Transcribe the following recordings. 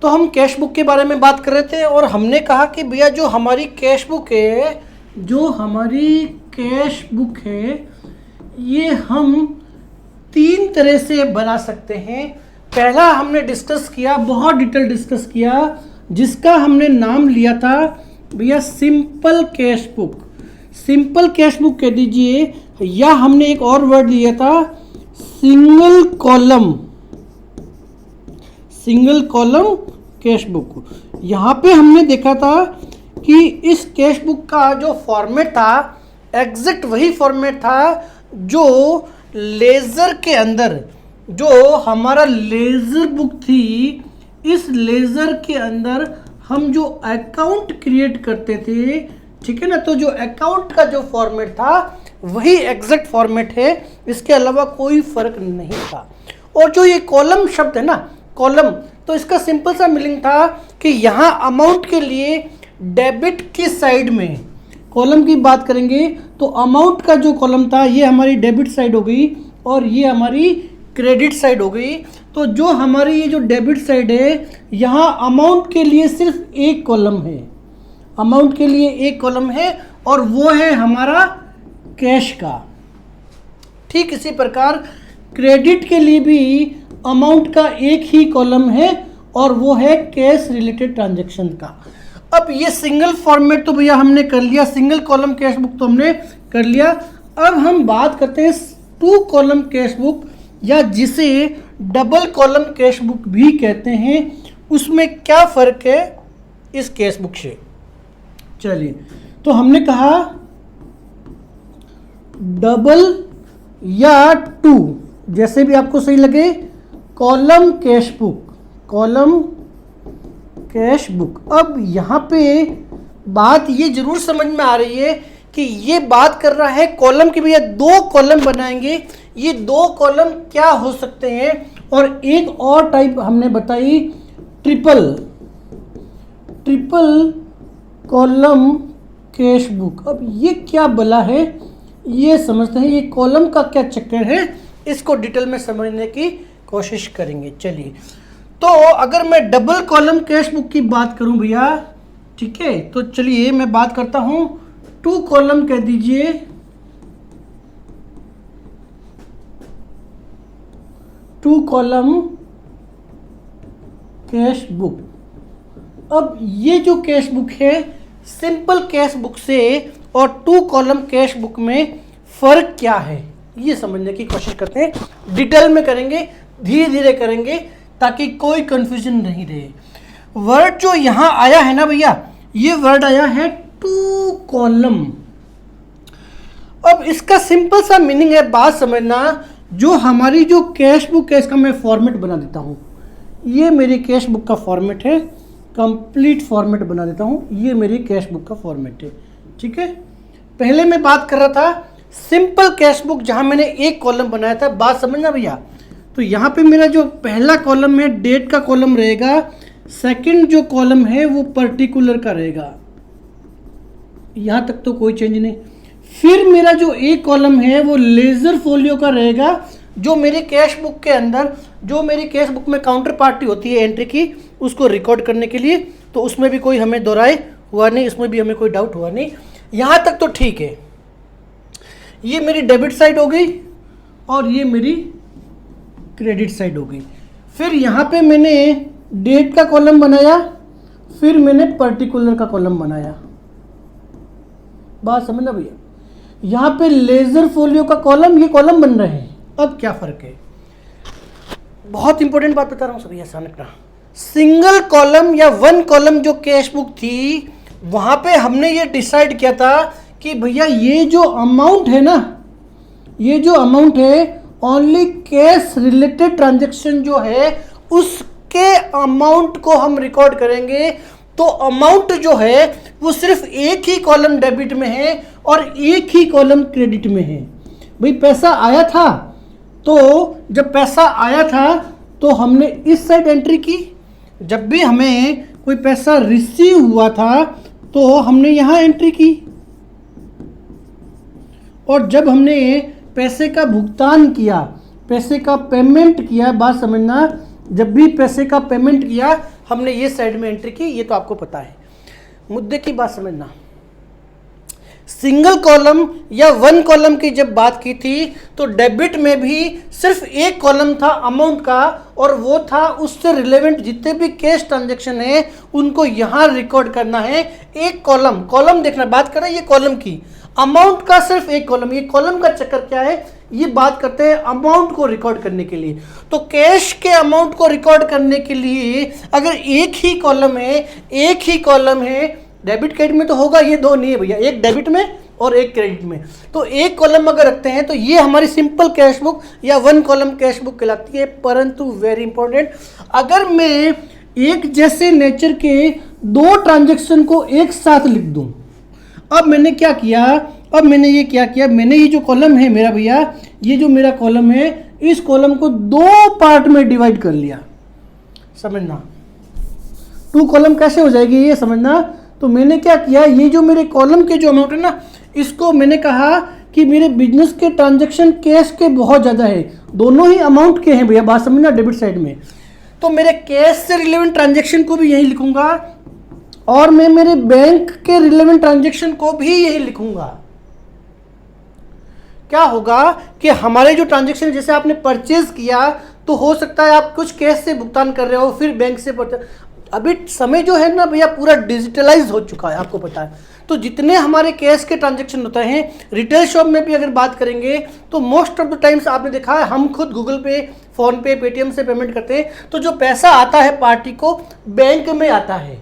तो हम cash book के बारे में बात कर रहे थे और हमने कहा कि भैया जो हमारी कैश बुक है ये हम 3 तरह से बना सकते हैं। पहला हमने डिस्कस किया, बहुत डिटेल डिस्कस किया, जिसका हमने नाम लिया था भैया simple cash book. Simple cash book कह दीजिए, या हमने एक और वर्ड लिया था सिंगल कॉलम कैश बुक। यहाँ पे हमने देखा था कि इस कैश बुक का जो फॉर्मेट था एग्जैक्ट वही फॉर्मेट था जो लेज़र के अंदर, जो हमारा लेज़र बुक थी, इस लेज़र के अंदर हम जो अकाउंट क्रिएट करते थे, ठीक है ना। तो जो अकाउंट का जो फॉर्मेट था वही एग्जैक्ट फॉर्मेट है, इसके अलावा कोई फर्क नहीं था। और जो ये कॉलम शब्द है ना, कॉलम, तो इसका सिंपल सा मीनिंग था कि यहाँ अमाउंट के लिए डेबिट की साइड में, कॉलम की बात करेंगे तो अमाउंट का जो कॉलम था ये हमारी डेबिट साइड हो गई और ये हमारी क्रेडिट साइड हो गई। तो जो हमारी ये जो डेबिट साइड है, यहाँ अमाउंट के लिए सिर्फ एक कॉलम है, अमाउंट के लिए एक कॉलम है और वो है हमारा कैश का। ठीक इसी प्रकार क्रेडिट के लिए भी अमाउंट का एक ही कॉलम है और वो है कैश रिलेटेड ट्रांजैक्शन का। अब ये सिंगल फॉर्मेट तो भैया हमने कर लिया, सिंगल कॉलम कैश बुक तो हमने कर लिया। अब हम बात करते हैं 2 कॉलम कैश बुक, या जिसे डबल कॉलम कैश बुक भी कहते हैं। उसमें क्या फ़र्क है इस कैश बुक से? चलिए, तो हमने कहा डबल या 2, जैसे भी आपको सही लगे, कॉलम कैश बुक। अब यहाँ पे बात ये जरूर समझ में आ रही है कि ये बात कर रहा है कॉलम की, भैया 2 कॉलम बनाएंगे, ये 2 कॉलम क्या हो सकते हैं। और एक और टाइप हमने बताई ट्रिपल कॉलम कैश बुक। अब ये क्या बला है ये समझते हैं, ये कॉलम का क्या चक्कर है, इसको डिटेल में समझने की कोशिश करेंगे। चलिए, तो अगर मैं डबल कॉलम कैश बुक की बात करूं भैया, ठीक है, तो चलिए मैं बात करता हूं 2 कॉलम कह दीजिए, 2 कॉलम कैश बुक। अब ये जो कैश बुक है सिंपल कैश बुक से और 2 कॉलम कैश बुक में फ़र्क क्या है ये समझने की कोशिश करते हैं। डिटेल में करेंगे, धीरे धीरे करेंगे ताकि कोई कंफ्यूजन नहीं रहे। वर्ड जो यहाँ आया है ना भैया, ये वर्ड आया है 2 कॉलम। अब इसका सिंपल सा मीनिंग है, बात समझना, जो हमारी जो कैश बुक है इसका मैं फॉर्मेट बना देता हूँ। ये मेरी कैश बुक का फॉर्मेट है, कंप्लीट फॉर्मेट बना देता हूँ, ये मेरी कैश बुक का फॉर्मेट है, ठीक है। पहले मैं बात कर रहा था सिंपल कैश बुक, जहाँ मैंने एक कॉलम बनाया था, बात समझना भैया। तो यहाँ पे मेरा जो पहला कॉलम है डेट का कॉलम रहेगा, सेकंड जो कॉलम है वो पर्टिकुलर का रहेगा, यहाँ तक तो कोई चेंज नहीं। फिर मेरा जो एक कॉलम है वो लेजर फोलियो का रहेगा, जो मेरे कैश बुक के अंदर, जो मेरी कैश बुक में काउंटर पार्टी होती है एंट्री की, उसको रिकॉर्ड करने के लिए, तो उसमें भी कोई हमें दोहराए हुआ नहीं, उसमें भी हमें कोई डाउट हुआ नहीं, यहाँ तक तो ठीक है। ये मेरी डेबिट साइड हो गई और ये मेरी क्रेडिट साइड हो गई। फिर यहाँ पे मैंने डेट का कॉलम बनाया, फिर मैंने पर्टिकुलर का कॉलम बनाया, बात समझना भैया। यहाँ पे लेजर फोलियो का कॉलम, ये कॉलम बन रहे हैं। अब क्या फ़र्क है, बहुत इंपॉर्टेंट बात बता रहा हूँ सभी, आसान रखना। सिंगल कॉलम या 1 कॉलम जो कैश बुक थी, वहाँ पे हमने ये डिसाइड किया था कि भैया ये जो अमाउंट है ना, ये जो अमाउंट है ओनली कैश रिलेटेड ट्रांजैक्शन जो है उसके अमाउंट को हम रिकॉर्ड करेंगे। तो अमाउंट जो है वो सिर्फ एक ही कॉलम डेबिट में है और एक ही कॉलम क्रेडिट में है। भाई पैसा आया था, तो जब पैसा आया था तो हमने इस साइड एंट्री की, जब भी हमें कोई पैसा रिसीव हुआ था तो हमने यहाँ एंट्री की, और जब हमने पैसे का भुगतान किया, पैसे का पेमेंट किया, बात समझना, जब भी पैसे का पेमेंट किया हमने ये साइड में एंट्री की, ये तो आपको पता है। मुद्दे की बात समझना, सिंगल कॉलम या वन कॉलम की जब बात की थी तो डेबिट में भी सिर्फ एक कॉलम था अमाउंट का, और वो था उससे रिलेवेंट जितने भी कैश ट्रांजैक्शन है उनको यहाँ रिकॉर्ड करना है। एक कॉलम, कॉलम देखना, बात कर रहे हैं ये कॉलम की, अमाउंट का सिर्फ एक कॉलम। ये कॉलम का चक्कर क्या है, ये बात करते हैं अमाउंट को रिकॉर्ड करने के लिए। तो कैश के अमाउंट को रिकॉर्ड करने के लिए अगर एक ही कॉलम है, एक ही कॉलम है, डेबिट क्रेडिट में तो होगा, ये दो नहीं है भैया, एक डेबिट में और एक क्रेडिट में, तो एक कॉलम अगर रखते हैं तो ये हमारी सिंपल कैश बुक या वन कॉलम कैश बुक कहलाती है। परंतु वेरी इंपॉर्टेंट, अगर मैं एक जैसे नेचर के दो ट्रांजैक्शन को एक साथ लिख दूं, अब मैंने क्या किया, अब मैंने ये क्या किया, मैंने ये जो कॉलम है मेरा भैया, ये जो मेरा कॉलम है, इस कॉलम को दो पार्ट में डिवाइड कर लिया। समझना, टू कॉलम कैसे हो जाएगी ये समझना। तो मैंने क्या किया, ये जो मेरे कॉलम के जो अमाउंट है ना, इसको मैंने कहा कि मेरे बिजनेस के ट्रांजैक्शन कैश के बहुत ज़्यादा है, दोनों ही अमाउंट के हैं भैया, बात समझना, डेबिट साइड में। तो मेरे कैश से रिलेवेंट ट्रांजैक्शन को भी यही लिखूंगा और मैं मेरे बैंक के रिलेवेंट ट्रांजैक्शन को भी यही लिखूंगा। क्या होगा कि हमारे जो ट्रांजैक्शन, जैसे आपने परचेज किया तो हो सकता है आप कुछ कैश से भुगतान कर रहे हो, फिर बैंक से परचेज, अभी समय जो है ना भैया पूरा डिजिटलाइज हो चुका है, आपको पता है। तो जितने हमारे कैश के ट्रांजैक्शन होते हैं, रिटेल शॉप में भी अगर बात करेंगे तो मोस्ट ऑफ द टाइम्स आपने देखा है हम खुद गूगल पे, फोन पे, पेटीएम से पेमेंट करते हैं, तो जो पैसा आता है पार्टी को बैंक में आता है।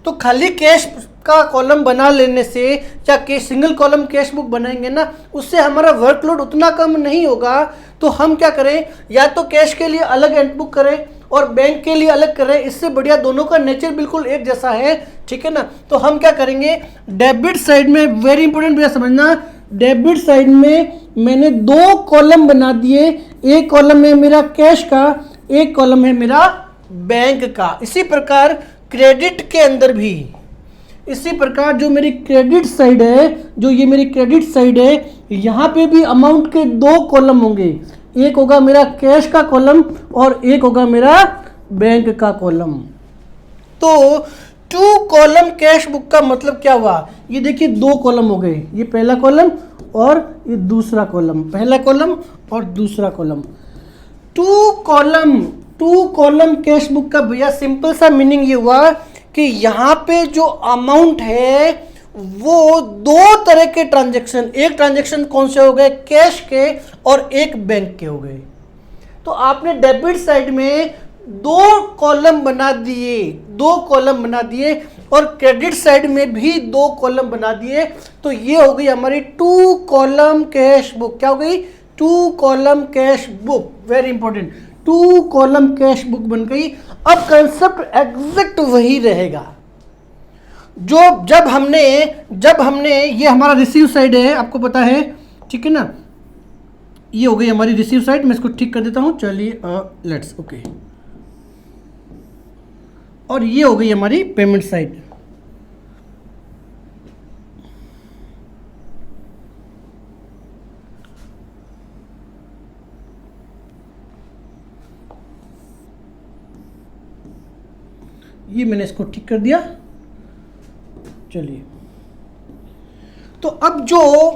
तो खाली कैश का कॉलम बना लेने से या सिंगल कॉलम कैश बुक बनाएंगे ना, उससे हमारा वर्कलोड उतना कम नहीं होगा। तो हम क्या करें, या तो कैश के लिए अलग एंट्री बुक करें और बैंक के लिए अलग करें, इससे बढ़िया दोनों का नेचर बिल्कुल एक जैसा है, ठीक है ना। तो हम क्या करेंगे, डेबिट साइड में, वेरी इंपॉर्टेंट भैया समझना, डेबिट साइड में मैंने दो कॉलम बना दिए, एक कॉलम है मेरा कैश का, एक कॉलम है मेरा बैंक का। इसी प्रकार क्रेडिट के अंदर भी, इसी प्रकार जो मेरी क्रेडिट साइड है, जो ये मेरी क्रेडिट साइड है, यहाँ पे भी अमाउंट के दो कॉलम होंगे, एक होगा मेरा कैश का कॉलम और एक होगा मेरा बैंक का कॉलम। तो टू कॉलम कैश बुक का मतलब क्या हुआ, ये देखिए दो कॉलम हो गए, ये पहला कॉलम और ये दूसरा कॉलम, पहला कॉलम और दूसरा column. Two column cash book का भैया सिंपल सा मीनिंग ये हुआ कि यहाँ पे जो अमाउंट है वो दो तरह के ट्रांजैक्शन, एक ट्रांजैक्शन कौन से हो गए, कैश के और एक बैंक के हो गए। तो आपने डेबिट साइड में दो कॉलम बना दिए, दो कॉलम बना दिए, और क्रेडिट साइड में भी दो कॉलम बना दिए। तो ये हो गई हमारी टू कॉलम कैश बुक। क्या हो गई, two column cash book, very important, two column cash book बन गई। अब कंसेप्ट एग्जैक्ट वही रहेगा जो जब हमने ये हमारा रिसीव साइड है, आपको पता है, ठीक है ना, ये हो गई हमारी रिसीव साइड। मैं इसको ठीक कर देता हूं, चलिए लेट्स ओके। और ये हो गई हमारी पेमेंट साइड। ये मैंने इसको ठीक कर दिया। चलिए, तो अब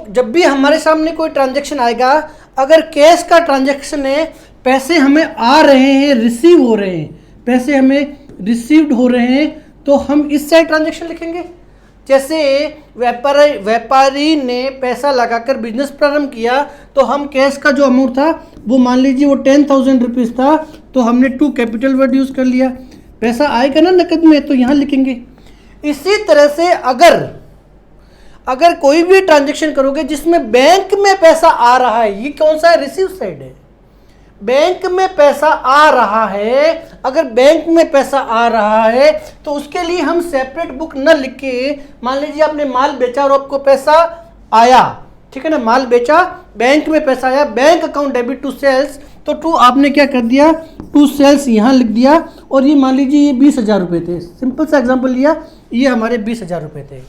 जब भी हमारे सामने कोई ट्रांजैक्शन आएगा, अगर कैश का ट्रांजैक्शन है, पैसे हमें आ रहे हैं, रिसीव हो रहे हैं, पैसे हमें रिसीव्ड हो रहे हैं, तो हम इस साइड ट्रांजैक्शन लिखेंगे। जैसे व्यापारी ने पैसा लगाकर बिजनेस प्रारंभ किया, तो हम कैश का जो अमाउंट था वो मान लीजिए वो 10,000 रुपीज़ था, तो हमने टू कैपिटल वर्ड यूज़ कर लिया। पैसा आएगा ना नकद में, तो यहाँ लिखेंगे। इसी तरह से अगर कोई भी ट्रांजैक्शन करोगे जिसमें बैंक में पैसा आ रहा है, ये कौन सा है, रिसीव साइड है, बैंक में पैसा आ रहा है। अगर बैंक में पैसा आ रहा है तो उसके लिए हम सेपरेट बुक न लिख के, मान लीजिए आपने माल बेचा और आपको पैसा आया, ठीक है ना, माल बेचा, बैंक में पैसा आया, bank account debit to sales, तो टू आपने क्या कर दिया, टू सेल्स यहाँ लिख दिया। और ये मान लीजिए ये 20,000 रुपये थे, सिंपल सा एग्जांपल लिया, ये हमारे 20,000 रुपये थे।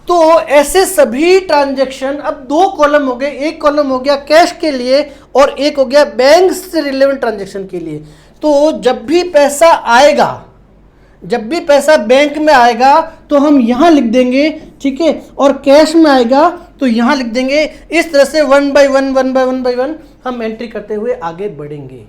तो ऐसे सभी ट्रांजैक्शन, अब दो कॉलम हो गए, एक कॉलम हो गया कैश के लिए और एक हो गया बैंक से रिलेवेंट ट्रांजैक्शन के लिए। तो जब भी पैसा आएगा, जब भी पैसा बैंक में आएगा तो हम यहाँ लिख देंगे, ठीक है, और कैश में आएगा तो यहाँ लिख देंगे। इस तरह से 1 बाय 1 हम एंट्री करते हुए आगे बढ़ेंगे।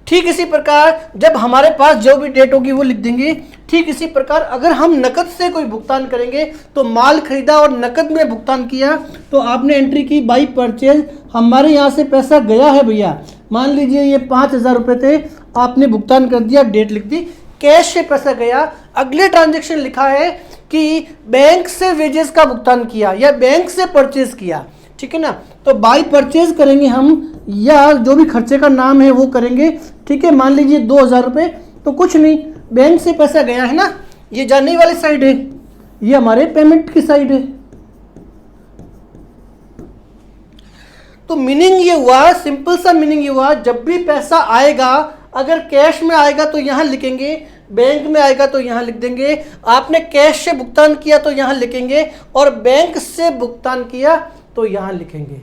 ठीक इसी प्रकार जब हमारे पास जो भी डेट होगी वो लिख देंगे। ठीक इसी प्रकार अगर हम नकद से कोई भुगतान करेंगे तो माल खरीदा और नकद में भुगतान किया तो आपने एंट्री की बाई परचेज। हमारे यहाँ से पैसा गया है भैया, मान लीजिए ये 5,000 रुपये थे, आपने भुगतान कर दिया, डेट लिख दी, कैश से पैसा गया। अगले ट्रांजेक्शन लिखा है कि बैंक से वेजेस का भुगतान किया या बैंक से परचेज किया, ठीक है ना, तो बाई परचेज करेंगे हम या जो भी खर्चे का नाम है वो करेंगे, ठीक है। मान लीजिए 2,000 रुपये, तो कुछ नहीं, बैंक से पैसा गया है ना, ये जाने वाली साइड है, ये हमारे पेमेंट की साइड है। तो मीनिंग ये हुआ, सिंपल सा मीनिंग ये हुआ, जब भी पैसा आएगा, अगर कैश में आएगा तो यहाँ लिखेंगे, बैंक में आएगा तो यहाँ लिख देंगे, आपने कैश से भुगतान किया तो यहाँ लिखेंगे और बैंक से भुगतान किया तो यहाँ लिखेंगे।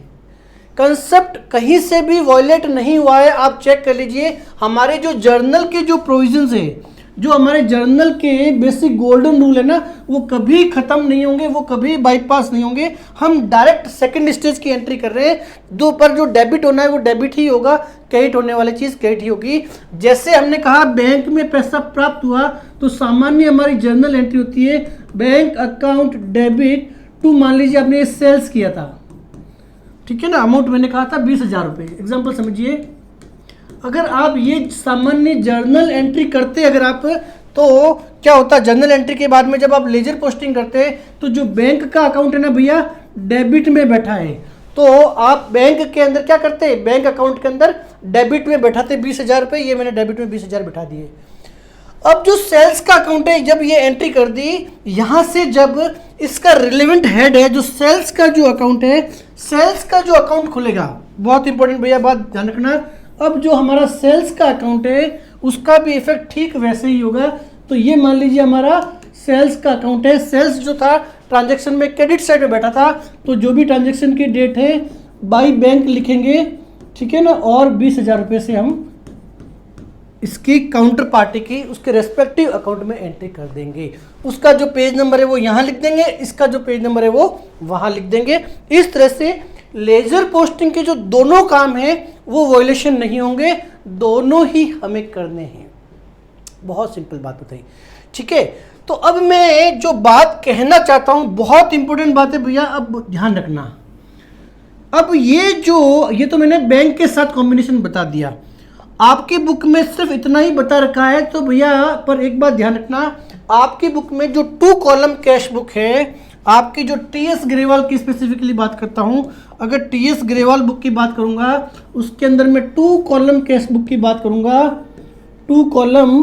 कंसेप्ट कहीं से भी वॉयलेट नहीं हुआ है, आप चेक कर लीजिए। हमारे जो जर्नल के जो प्रोविजंस है, जो हमारे जर्नल के बेसिक गोल्डन रूल है ना, वो कभी खत्म नहीं होंगे, वो कभी बाईपास नहीं होंगे। हम डायरेक्ट सेकंड स्टेज की एंट्री कर रहे हैं। दो पर जो डेबिट होना है वो डेबिट ही होगा, क्रेडिट होने वाली चीज़ क्रेडिट ही होगी। जैसे हमने कहा बैंक में पैसा प्राप्त हुआ तो सामान्य हमारी जर्नल एंट्री होती है बैंक अकाउंट डेबिट टू, मान लीजिए आपने सेल्स किया था, ठीक है ना, अमाउंट मैंने कहा था 20,000 रुपये, एग्जाम्पल समझिए। अगर आप ये सामान्य जर्नल एंट्री करते अगर आप, तो क्या होता, जर्नल एंट्री के बाद में जब आप लेजर पोस्टिंग करते तो जो बैंक का अकाउंट है ना भैया डेबिट में बैठा है, तो आप बैंक के अंदर क्या करते, बैंक अकाउंट के अंदर डेबिट में बैठाते 20,000 रुपये, ये मैंने डेबिट में 20,000 बैठा दिए। अब जो सेल्स का अकाउंट है, जब ये एंट्री कर दी, यहाँ से जब इसका रिलेवेंट हेड है, जो सेल्स का जो अकाउंट है, सेल्स का जो अकाउंट खुलेगा, बहुत इंपॉर्टेंट भैया बात ध्यान रखना। अब जो हमारा सेल्स का अकाउंट है उसका भी इफेक्ट ठीक वैसे ही होगा। तो ये मान लीजिए हमारा सेल्स का अकाउंट है, सेल्स जो था ट्रांजैक्शन में क्रेडिट साइड में बैठा था, तो जो भी ट्रांजैक्शन की डेट है बाई बैंक लिखेंगे, ठीक है ना, और 20,000 रुपये से हम इसकी काउंटर पार्टी की उसके रेस्पेक्टिव अकाउंट में एंट्री कर देंगे। उसका जो पेज नंबर है वो यहाँ लिख देंगे, इसका जो पेज नंबर है वो वहाँ लिख देंगे। इस तरह से लेजर पोस्टिंग के जो दोनों काम हैं वो वॉयलेशन नहीं होंगे, दोनों ही हमें करने हैं। बहुत सिंपल बात बताई, ठीक है। तो अब मैं जो बात कहना चाहता हूँ, बहुत इंपॉर्टेंट बात है भैया, अब ध्यान रखना। अब ये तो मैंने बैंक के साथ कॉम्बिनेशन बता दिया, आपकी बुक में सिर्फ इतना ही बता रखा है। तो भैया पर एक बात ध्यान रखना, आपकी बुक में जो 2 कॉलम कैश बुक है, आपकी जो टीएस ग्रेवाल की स्पेसिफिकली बात करता हूं, अगर टीएस ग्रेवाल बुक की बात करूंगा उसके अंदर मैं 2 कॉलम कैश बुक की बात करूंगा, 2 कॉलम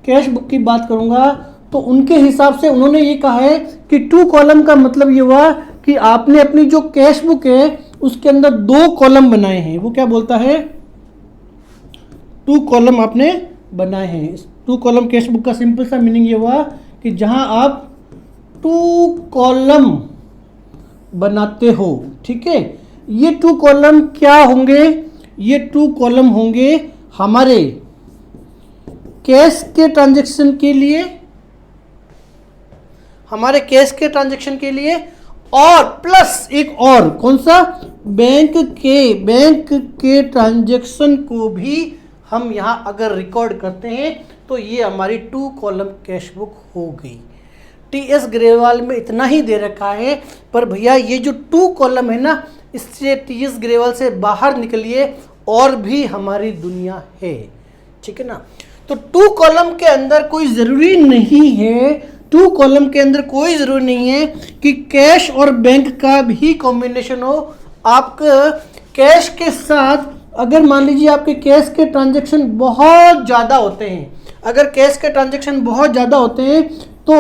कैश बुक की बात करूंगा, तो उनके हिसाब से उन्होंने ये कहा है कि 2 कॉलम का मतलब ये हुआ कि आपने अपनी जो कैश बुक है उसके अंदर 2 कॉलम बनाए हैं। वो क्या बोलता है, 2 कॉलम आपने बनाए हैं। 2 कॉलम कैश बुक का सिंपल सा मीनिंग ये हुआ कि जहां आप 2 कॉलम बनाते हो, ठीक है। ये 2 कॉलम क्या होंगे, ये 2 कॉलम होंगे हमारे कैश के ट्रांजैक्शन के लिए, हमारे कैश के ट्रांजैक्शन के लिए, और प्लस एक और कौन सा, बैंक के ट्रांजैक्शन को भी हम यहां अगर रिकॉर्ड करते हैं तो ये हमारी 2 कॉलम कैश बुक हो गई। टीएस ग्रेवाल में इतना ही दे रखा है, पर भैया ये जो 2 कॉलम है ना, इससे टीएस ग्रेवाल से बाहर निकलिए, और भी हमारी दुनिया है, ठीक है ना। तो 2 कॉलम के अंदर कोई ज़रूरी नहीं है, 2 कॉलम के अंदर कोई ज़रूरी नहीं है कि कैश और बैंक का भी कॉम्बिनेशन हो। आप कैश के साथ, अगर मान लीजिए आपके कैश के ट्रांजैक्शन बहुत ज़्यादा होते हैं, अगर कैश के ट्रांजैक्शन बहुत ज़्यादा होते हैं तो,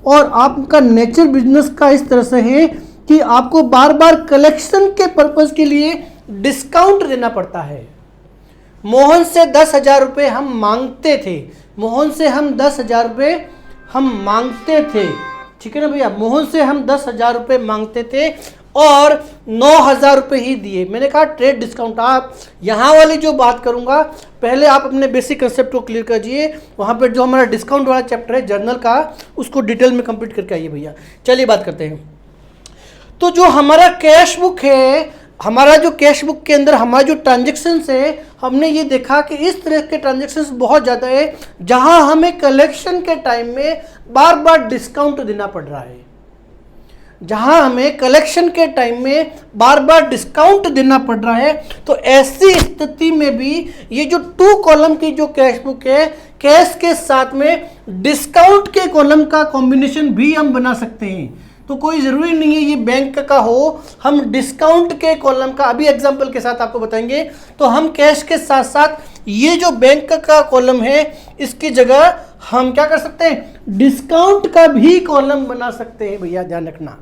और आपका नेचर बिजनेस का इस तरह से है कि आपको बार बार कलेक्शन के पर्पज़ के लिए डिस्काउंट देना पड़ता है। मोहन से 10,000 रुपये हम मांगते थे, मोहन से हम 10,000 रुपये हम मांगते थे, ठीक है ना भैया, मोहन से हम 10,000 रुपये मांगते थे, और 9,000 रुपये ही दिए। मैंने कहा ट्रेड डिस्काउंट। आप यहाँ वाली जो बात करूँगा, पहले आप अपने बेसिक कंसेप्ट को क्लियर कीजिए। वहाँ पर जो हमारा डिस्काउंट वाला चैप्टर है जर्नल का, उसको डिटेल में कंप्लीट करके आइए भैया। चलिए बात करते हैं। तो जो हमारा कैश बुक है, हमारा जो कैश बुक के अंदर हमारा जो ट्रांजेक्शन्स है, हमने ये देखा कि इस तरह के ट्रांजेक्शन्स बहुत ज़्यादा है जहां हमें कलेक्शन के टाइम में बार बार डिस्काउंट देना पड़ रहा है। जहां हमें कलेक्शन के टाइम में बार बार डिस्काउंट देना पड़ रहा है, तो ऐसी स्थिति में भी ये जो 2 कॉलम की जो कैश बुक है, कैश के साथ में डिस्काउंट के कॉलम का कॉम्बिनेशन भी हम बना सकते हैं। तो कोई ज़रूरी नहीं है ये बैंक का हो, हम डिस्काउंट के कॉलम का अभी एग्जांपल के साथ आपको बताएंगे। तो हम कैश के साथ साथ ये जो बैंक का कॉलम है, इसकी जगह हम क्या कर सकते हैं, डिस्काउंट का भी कॉलम बना सकते हैं भैया, ध्यान रखना।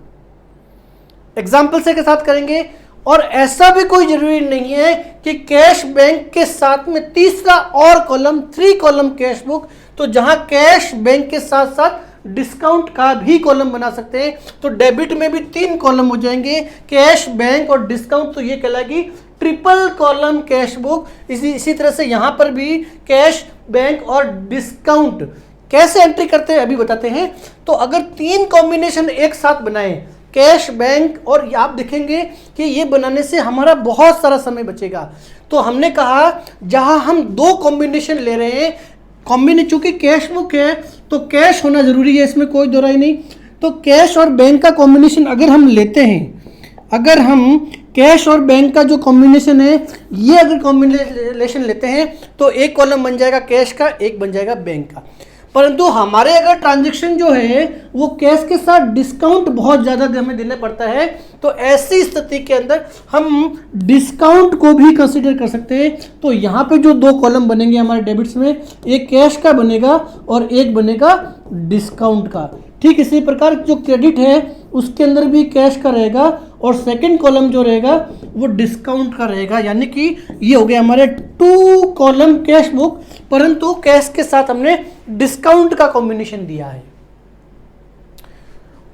एग्जाम्पल से के साथ करेंगे। और ऐसा भी कोई जरूरी नहीं है कि कैश बैंक के साथ में तीसरा और कॉलम, 3 कॉलम कैश बुक, तो जहां कैश बैंक के साथ साथ डिस्काउंट का भी कॉलम बना सकते हैं। तो डेबिट में भी 3 कॉलम हो जाएंगे, कैश, बैंक और डिस्काउंट। तो ये कहलाएगी ट्रिपल कॉलम कैश बुक। इसी तरह से यहाँ पर भी कैश, बैंक और डिस्काउंट कैसे एंट्री करते हैं अभी बताते हैं। तो अगर 3 कॉम्बिनेशन एक साथ बनाएं, कैश, बैंक, और आप देखेंगे कि ये बनाने से हमारा बहुत सारा समय बचेगा। तो हमने कहा जहां हम 2 कॉम्बिनेशन ले रहे हैं, कॉम्बिनेशन चूंकि कैश बुक है तो कैश होना जरूरी है, इसमें कोई दो राय नहीं। तो कैश और बैंक का कॉम्बिनेशन अगर हम लेते हैं, अगर हम कैश और बैंक का जो कॉम्बिनेशन है, ये अगर कॉम्बिनेशन लेते हैं, तो एक कॉलम बन जाएगा कैश का, एक बन जाएगा बैंक का। परंतु हमारे अगर ट्रांजैक्शन जो है वो कैश के साथ डिस्काउंट बहुत ज़्यादा हमें देना पड़ता है, तो ऐसी स्थिति के अंदर हम डिस्काउंट को भी कंसीडर कर सकते हैं। तो यहाँ पे जो 2 कॉलम बनेंगे हमारे डेबिट्स में, एक कैश का बनेगा और एक बनेगा डिस्काउंट का। ठीक इसी प्रकार जो क्रेडिट है उसके अंदर भी कैश का रहेगा और सेकंड कॉलम जो रहेगा वो डिस्काउंट का रहेगा। यानी कि ये हो गया हमारे 2 कॉलम कैश बुक, परंतु कैश के साथ हमने डिस्काउंट का कॉम्बिनेशन दिया है।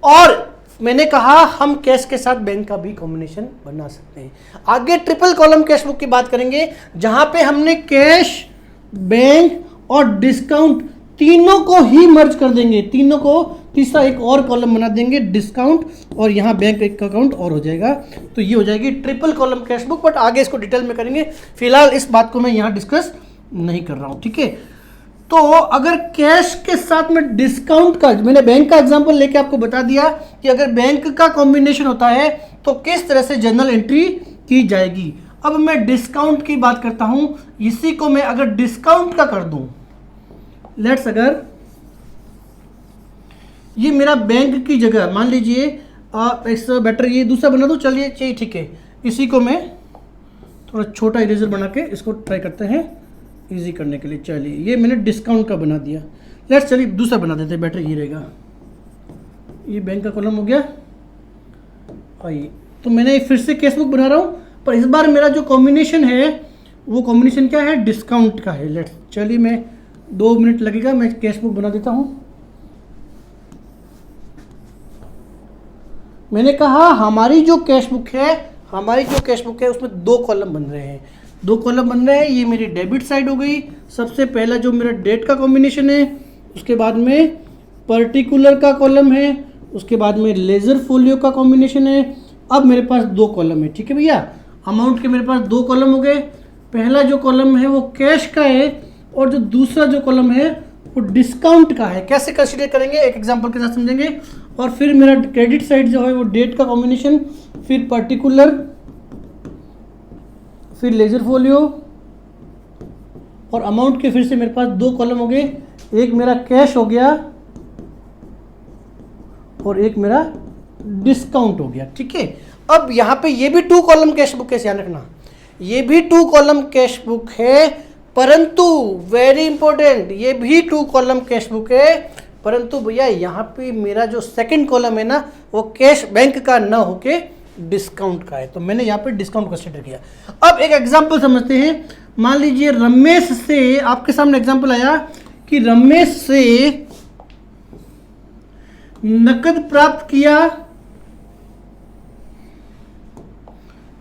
और मैंने कहा हम कैश के साथ बैंक का भी कॉम्बिनेशन बना सकते हैं। आगे ट्रिपल कॉलम कैश बुक की बात करेंगे, जहां पे हमने कैश, बैंक और डिस्काउंट तीनों को ही मर्ज कर देंगे, तीनों को तीसरा एक और कॉलम बना देंगे डिस्काउंट, और यहाँ बैंक एक अकाउंट और हो जाएगा। तो ये हो जाएगी triple column cash book. But आगे इसको डिटेल में करेंगे, फिलहाल इस बात को मैं यहाँ डिस्कस नहीं कर रहा हूँ। ठीक है, तो अगर कैश के साथ में डिस्काउंट का, मैंने बैंक का एग्जांपल लेके आपको बता दिया कि अगर बैंक का कॉम्बिनेशन होता है तो किस तरह से जर्नल एंट्री की जाएगी। अब मैं डिस्काउंट की बात करता हूं। इसी को मैं अगर डिस्काउंट का कर दूं, लेट्स अगर ये मेरा बैंक की जगह मान लीजिए इससे बेटर ये दूसरा बना दो, चलिए चाहिए, ठीक है। इसी को मैं थोड़ा छोटा इरेजर बना के इसको ट्राई करते हैं इजी करने के लिए। चलिए ये मैंने डिस्काउंट का बना दिया, लेट्स चलिए दूसरा बना देते हैं, बेटर ये रहेगा। ये बैंक का कॉलम हो गया। आइए, तो मैंने फिर से कैश बुक बना रहा हूँ, पर इस बार मेरा जो कॉम्बिनेशन है वो कॉम्बिनेशन क्या है, डिस्काउंट का है। लेट्स चलिए, मैं 2 मिनट लगेगा, मैं कैश बुक बना देता हूँ। मैंने कहा हमारी जो कैश बुक है उसमें 2 कॉलम बन रहे हैं, 2 कॉलम बन रहे हैं। ये मेरी डेबिट साइड हो गई। सबसे पहला जो मेरा डेट का कॉम्बिनेशन है, उसके बाद में पर्टिकुलर का कॉलम है, उसके बाद में लेजर फोलियो का कॉम्बिनेशन है। अब मेरे पास 2 कॉलम है, ठीक है भैया। अमाउंट के मेरे पास 2 कॉलम हो गए। पहला जो कॉलम है वो कैश का है और जो दूसरा जो कॉलम है वो डिस्काउंट का है। कैसे कंसीडर करेंगे एक एग्जांपल के साथ समझेंगे। और फिर मेरा क्रेडिट साइड जो है वो डेट का कॉम्बिनेशन, फिर पर्टिकुलर, फिर लेजर फोलियो और अमाउंट के फिर से मेरे पास 2 कॉलम हो गए। एक मेरा कैश हो गया और एक मेरा डिस्काउंट हो गया, ठीक है। अब यहाँ पे ये भी 2 कॉलम कैश बुक है, ध्यान रखना, ये भी 2 कॉलम कैश बुक है, परंतु वेरी इंपॉर्टेंट, ये भी 2 कॉलम कैश बुक है, परंतु भैया यहाँ पे मेरा जो सेकंड कॉलम है ना वो कैश बैंक का ना होके डिस्काउंट का है। तो मैंने यहाँ पे डिस्काउंट कंसीडर किया। अब एक एग्जांपल समझते हैं। मान लीजिए रमेश से, आपके सामने एग्जांपल आया कि रमेश से नकद प्राप्त किया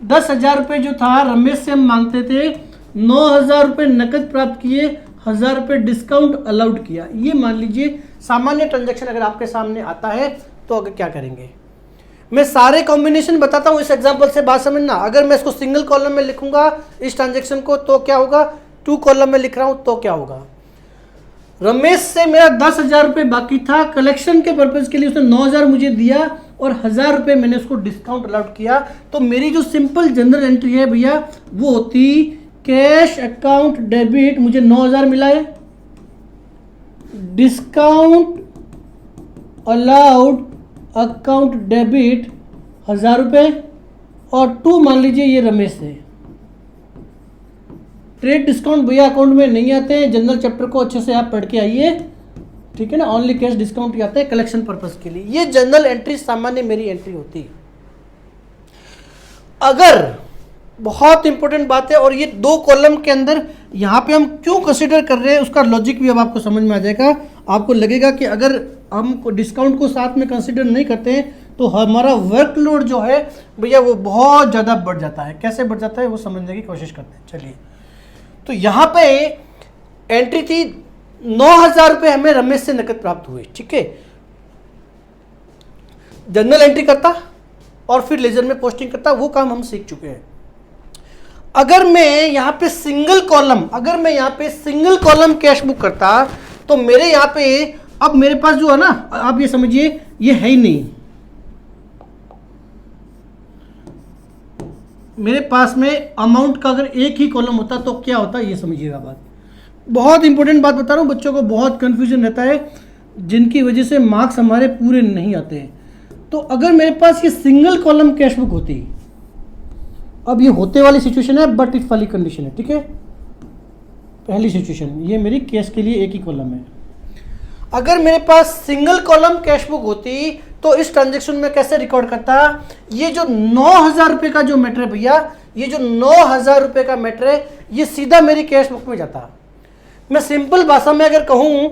10,000 रुपये जो था रमेश से हम मांगते थे, 9,000 रुपये नकद प्राप्त किए, 1,000 रुपये डिस्काउंट अलाउड किया। ये मान लीजिए सामान्य ट्रांजैक्शन अगर आपके सामने आता है तो अगर क्या करेंगे, मैं सारे कॉम्बिनेशन बताता हूँ इस एग्जांपल से, बात समझना। अगर मैं इसको सिंगल कॉलम में लिखूंगा इस ट्रांजैक्शन को तो क्या होगा, 2 कॉलम में लिख रहा हूँ तो क्या होगा। रमेश से मेरा 10,000 रुपये बाकी था, कलेक्शन के पर्पज के लिए उसने 9,000 मुझे दिया और 1,000 रुपये मैंने उसको डिस्काउंट अलाउड किया। तो मेरी जो सिंपल जनरल एंट्री है भैया वो होती कैश अकाउंट डेबिट, मुझे 9,000 मिला है, डिस्काउंट अलाउड अकाउंट डेबिट 1,000 रुपये और 2 मान लीजिए ये रमेश है। ट्रेड डिस्काउंट भैया अकाउंट में नहीं आते हैं, जनरल चैप्टर को अच्छे से आप पढ़ के आइए, ठीक है ना। ओनली कैश डिस्काउंट आते हैं कलेक्शन पर्पस के लिए। ये जनरल एंट्री सामान्य मेरी एंट्री होती है। अगर बहुत इंपॉर्टेंट बात है, और ये 2 कॉलम के अंदर यहाँ पे हम क्यों कंसिडर कर रहे हैं उसका लॉजिक भी अब आपको समझ में आ जाएगा। आपको लगेगा कि अगर हम डिस्काउंट को साथ में कंसिडर नहीं करते हैं तो हमारा वर्कलोड जो है भैया वो बहुत ज़्यादा बढ़ जाता है। कैसे बढ़ जाता है वो समझने की कोशिश करते हैं। चलिए, तो यहाँ पे एंट्री थी 9,000 रुपये हमें रमेश से नकद प्राप्त हुए, ठीक है। जनरल एंट्री करता और फिर लेजर में पोस्टिंग करता, वो काम हम सीख चुके हैं। अगर मैं यहाँ पे सिंगल कॉलम कैश बुक करता तो मेरे यहाँ पे अब मेरे पास जो है ना, आप ये समझिए ये है ही नहीं, मेरे पास में अमाउंट का अगर एक ही कॉलम होता तो क्या होता, ये समझिएगा बात। बहुत इंपॉर्टेंट बात बता रहा हूँ, बच्चों को बहुत कंफ्यूजन रहता है जिनकी वजह से मार्क्स हमारे पूरे नहीं आते हैं। तो अगर मेरे पास ये सिंगल कॉलम कैश बुक होती, अब ये होते वाली सिचुएशन है बट इफ वाली कंडीशन है, ठीक है। पहली सिचुएशन ये मेरी केस के लिए एक ही कॉलम है। अगर मेरे पास सिंगल कॉलम कैश बुक होती तो इस ट्रांजैक्शन में कैसे रिकॉर्ड करता, ये जो 9,000 रुपये का जो मैटर है भैया, ये जो 9,000 रुपये का मैटर है ये सीधा मेरी कैश बुक में जाता। मैं सिंपल भाषा में अगर कहूँ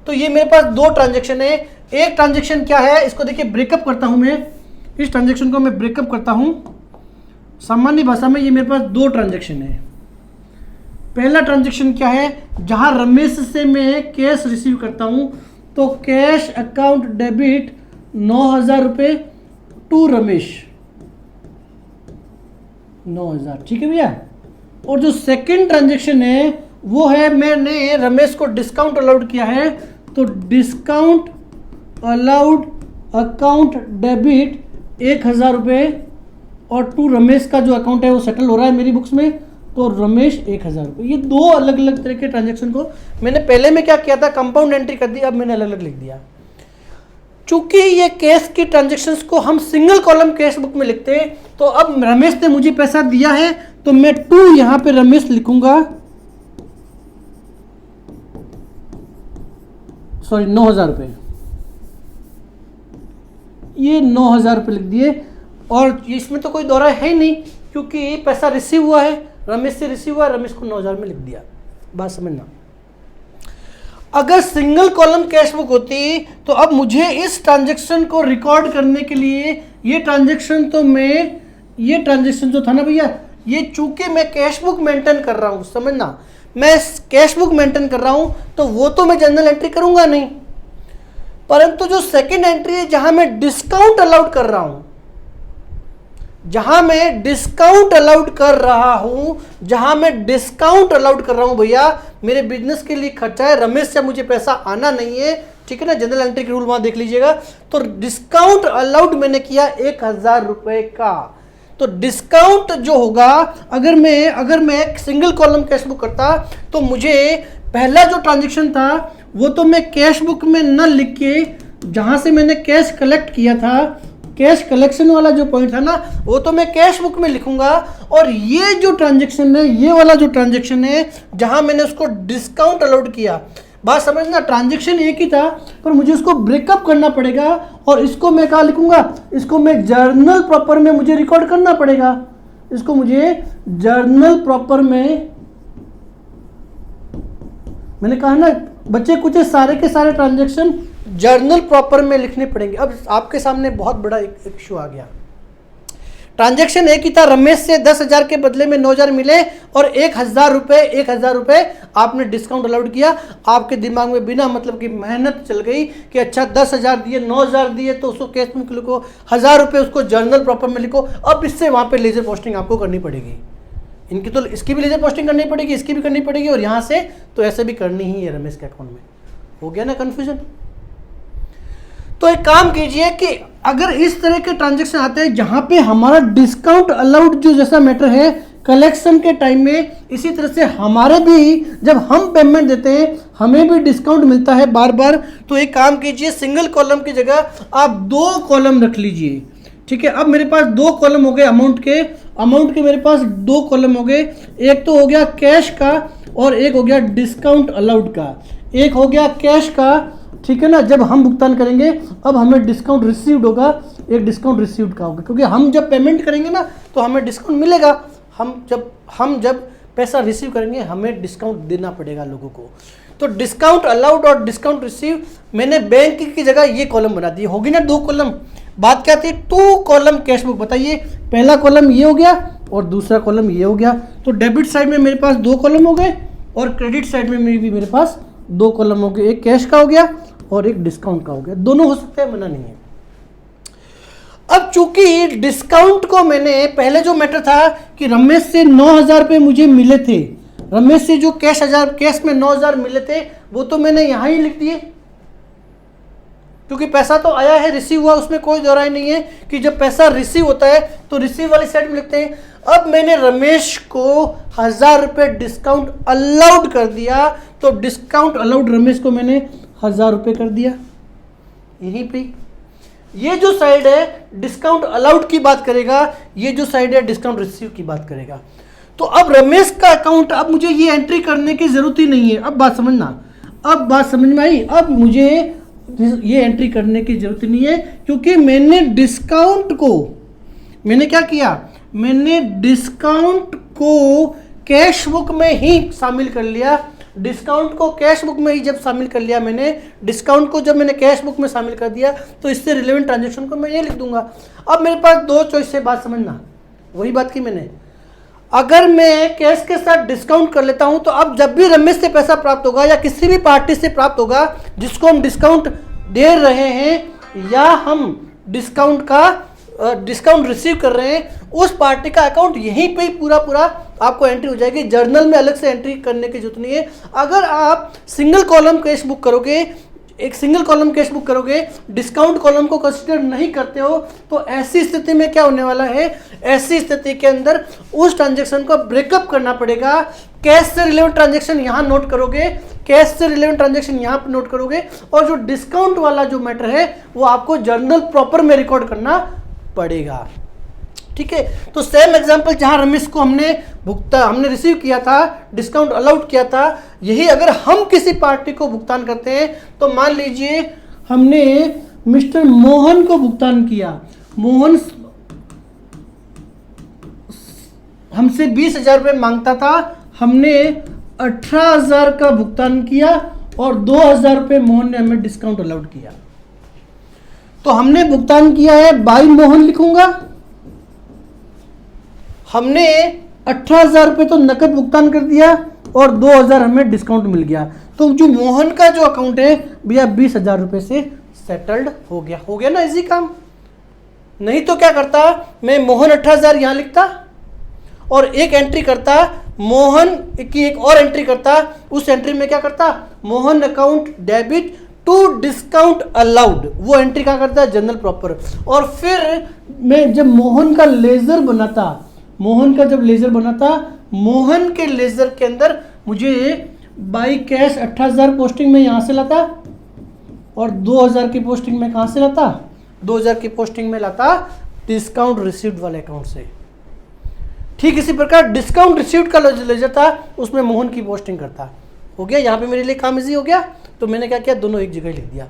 तो ये मेरे पास 2 ट्रांजैक्शन है। एक ट्रांजैक्शन क्या है, इसको देखिए ब्रेकअप करता हूँ मैं, इस ट्रांजैक्शन को मैं ब्रेकअप करता हूँ। सामान्य भाषा में ये मेरे पास 2 ट्रांजैक्शन है। पहला ट्रांजैक्शन क्या है, जहां रमेश से मैं कैश रिसीव करता हूं तो कैश अकाउंट डेबिट 9,000 रुपये टू रमेश, 9,000, ठीक है भैया। और जो सेकंड ट्रांजैक्शन है वो है मैंने रमेश को डिस्काउंट अलाउड किया है, तो डिस्काउंट अलाउड अकाउंट डेबिट 1,000 रुपये और टू रमेश का जो अकाउंट है वो सेटल हो रहा है मेरी बुक्स में, तो रमेश 1,000 रुपये। ये 2 अलग अलग तरह के ट्रांजैक्शन को मैंने पहले में क्या किया था, कंपाउंड एंट्री कर दी, अब मैंने अलग अलग लिख दिया। चूंकि ये कैश की ट्रांजैक्शंस को हम सिंगल कॉलम कैश बुक में लिखते हैं, तो अब रमेश ने मुझे पैसा दिया है तो मैं 2 यहां पे रमेश लिखूंगा, सॉरी 9,000 रुपये, ये 9,000 रुपये लिख दिए। और इसमें तो कोई दौरा है ही नहीं क्योंकि पैसा रिसीव हुआ है, रमेश से रिसीव हुआ, रमेश को 9,000 में लिख दिया। बात समझना। अगर सिंगल कॉलम कैश बुक होती तो अब मुझे इस ट्रांजैक्शन को रिकॉर्ड करने के लिए ये ट्रांजैक्शन जो था ना भैया, ये चूंकि मैं कैश बुक मेंटेन कर रहा हूं, समझना, मैं कैश बुक मेंटेन कर रहा हूं तो वो तो मैं जनरल एंट्री करूंगा नहीं, परंतु जो सेकंड एंट्री है जहां मैं डिस्काउंट अलाउड कर रहा हूं, भैया मेरे बिजनेस के लिए खर्चा है, रमेश से मुझे पैसा आना नहीं है, ठीक है ना, जनरल एंट्री के रूल वहां देख लीजिएगा। तो डिस्काउंट अलाउड मैंने किया 1,000 रुपए का। तो डिस्काउंट जो होगा, अगर मैं सिंगल कॉलम कैश बुक करता तो मुझे पहला जो ट्रांजेक्शन था वो तो मैं कैश बुक में न लिख के, जहां से मैंने कैश कलेक्ट किया था, कैश कलेक्शन वाला जो पॉइंट था ना, वो तो मैं कैश बुक में लिखूंगा। और ये जो ट्रांजैक्शन है, ये वाला जो ट्रांजैक्शन है जहां मैंने उसको डिस्काउंट अलाउड किया, बात समझना, ट्रांजैक्शन एक ही था पर मुझे इसको ब्रेकअप करना पड़ेगा और इसको मैं कहाँ लिखूंगा, इसको मैं जर्नल प्रॉपर में मुझे रिकॉर्ड करना पड़ेगा, इसको मुझे जर्नल प्रॉपर में, मैंने कहा ना बच्चे, कुछ सारे के सारे ट्रांजैक्शन जर्नल प्रॉपर में लिखने पड़ेंगे। अब आपके सामने बहुत बड़ा एक इशू आ गया। ट्रांजैक्शन एक ही था, रमेश से 10,000 के बदले में 9,000 मिले और 1,000 रुपए आपने डिस्काउंट अलाउड किया। आपके दिमाग में बिना मतलब की मेहनत चल गई कि अच्छा 10,000 दिए, 9,000 दिए तो उसको कैश में लिखो, 1,000 रुपये उसको जर्नल प्रॉपर में लिखो। अब इससे वहाँ पे लेजर पोस्टिंग आपको करनी पड़ेगी, इनकी तो इसकी भी लेजर पोस्टिंग करनी पड़ेगी, इसकी भी करनी पड़ेगी, और यहाँ से तो ऐसे भी करनी ही है रमेश के अकाउंट में। हो गया ना कन्फ्यूजन? तो एक काम कीजिए कि अगर इस तरह के ट्रांजैक्शन आते हैं जहां पे हमारा डिस्काउंट अलाउड जो जैसा मैटर है कलेक्शन के टाइम में, इसी तरह से हमारे भी जब हम पेमेंट देते हैं हमें भी डिस्काउंट मिलता है बार बार। तो एक काम कीजिए, सिंगल कॉलम की जगह आप 2 कॉलम रख लीजिए। ठीक है, अब मेरे पास 2 कॉलम हो गए अमाउंट के मेरे पास 2 कॉलम हो गए। एक तो हो गया कैश का और एक हो गया डिस्काउंट अलाउड का। एक हो गया कैश का, ठीक है ना, जब हम भुगतान करेंगे अब हमें डिस्काउंट रिसीव्ड होगा, एक डिस्काउंट रिसीव्ड का होगा, क्योंकि हम जब पेमेंट करेंगे ना तो हमें डिस्काउंट मिलेगा। हम जब पैसा रिसीव करेंगे हमें डिस्काउंट देना पड़ेगा लोगों को। तो डिस्काउंट अलाउड और डिस्काउंट रिसीव मैंने बैंक की जगह ये कॉलम बना दिए। होगी ना 2 कॉलम। बात क्या थी, 2 कॉलम कैश बुक। बताइए, पहला कॉलम ये हो गया और दूसरा कॉलम ये हो गया। तो डेबिट साइड में मेरे पास 2 कॉलम हो गए और क्रेडिट साइड में मेरे पास 2 कॉलम हो गए। एक कैश का हो गया और एक डिस्काउंट का हो गया। दोनों हो सकते हैं, मना नहीं है। अब चूंकि डिस्काउंट को मैंने पहले जो मैटर था कि रमेश से 9,000 रुपये मुझे मिले थे, रमेश से जो कैश में 9,000 मिले थे वो तो मैंने यहां ही लिख दिए, क्योंकि पैसा तो आया है, रिसीव हुआ, उसमें कोई दो राय नहीं है कि जब पैसा रिसीव होता है तो रिसीव वाली साइड में लिखते हैं। अब मैंने रमेश को 1,000 रुपये डिस्काउंट अलाउड कर दिया, तो डिस्काउंट अलाउड रमेश को मैंने 1,000 रुपये कर दिया। यहीं पे ये जो साइड है डिस्काउंट अलाउड की बात करेगा, ये जो साइड है डिस्काउंट रिसीव की बात करेगा। तो अब रमेश का अकाउंट, अब मुझे ये एंट्री करने की जरूरत ही नहीं है। अब बात समझ में आई। अब मुझे ये एंट्री करने की जरूरत नहीं है, क्योंकि मैंने डिस्काउंट को, मैंने क्या किया, मैंने डिस्काउंट को कैश बुक में ही शामिल कर लिया। डिस्काउंट को कैश बुक में ही जब शामिल कर लिया मैंने, डिस्काउंट को जब मैंने कैश बुक में शामिल कर दिया तो इससे रिलेवेंट ट्रांजैक्शन को मैं ये लिख दूंगा। अब मेरे पास 2 चॉइस है, बात समझना, वही बात की मैंने। अगर मैं कैश के साथ डिस्काउंट कर लेता हूं तो अब जब भी रमेश से पैसा प्राप्त होगा या किसी भी पार्टी से प्राप्त होगा जिसको हम डिस्काउंट दे रहे हैं या हम डिस्काउंट रिसीव कर रहे हैं, उस पार्टी का अकाउंट यहीं पे ही पूरा आपको एंट्री हो जाएगी। जर्नल में अलग से एंट्री करने की जरूरत नहीं है। अगर आप सिंगल कॉलम कैश बुक करोगे, डिस्काउंट कॉलम को कंसीडर नहीं करते हो, तो ऐसी स्थिति में क्या होने वाला है, ऐसी स्थिति के अंदर उस ट्रांजैक्शन को ब्रेकअप करना पड़ेगा। कैश से रिलेवेंट ट्रांजैक्शन यहाँ नोट करोगे, कैश से रिलेवेंट ट्रांजैक्शन यहाँ पे नोट करोगे, और जो डिस्काउंट वाला जो मैटर है वो आपको जर्नल प्रॉपर में रिकॉर्ड करना पड़ेगा। ठीक है, तो सेम एग्जांपल जहां रमेश को हमने रिसीव किया था, डिस्काउंट अलाउड किया था, यही अगर हम किसी पार्टी को भुगतान करते हैं तो मान लीजिए हमने मिस्टर मोहन को भुगतान किया। मोहन हमसे 20,000 रुपये मांगता था, हमने 18,000 का भुगतान किया और 2,000 रुपये मोहन ने हमें डिस्काउंट अलाउड किया। तो हमने भुगतान किया है बाई मोहन लिखूंगा, हमने 18,000 रुपये तो नकद भुगतान कर दिया और 2,000 हमें डिस्काउंट मिल गया। तो जो मोहन का जो अकाउंट है भैया 20,000 रुपये से सेटल्ड हो गया ना, इजी काम। नहीं तो क्या करता, मैं मोहन 18,000 यहां लिखता और एक एंट्री करता, मोहन की एक और एंट्री करता, उस एंट्री में क्या करता, Mohan account debit to discount allowed, वो एंट्री क्या करता है, जनरल प्रॉपर। और फिर मैं जब मोहन का लेजर बनाता, मोहन के लेजर के अंदर मुझे बाई कैश 18,000 पोस्टिंग में यहां से लाता और 2,000 की पोस्टिंग में कहां से लाता, 2,000 की पोस्टिंग में लाता डिस्काउंट रिसीव्ड वाले अकाउंट से। ठीक इसी प्रकार डिस्काउंट रिसीव्ड का लेजर था, उसमें मोहन की पोस्टिंग करता। हो गया, यहां पे मेरे लिए काम इजी हो गया। तो मैंने क्या किया, दोनों एक जगह लिख दिया।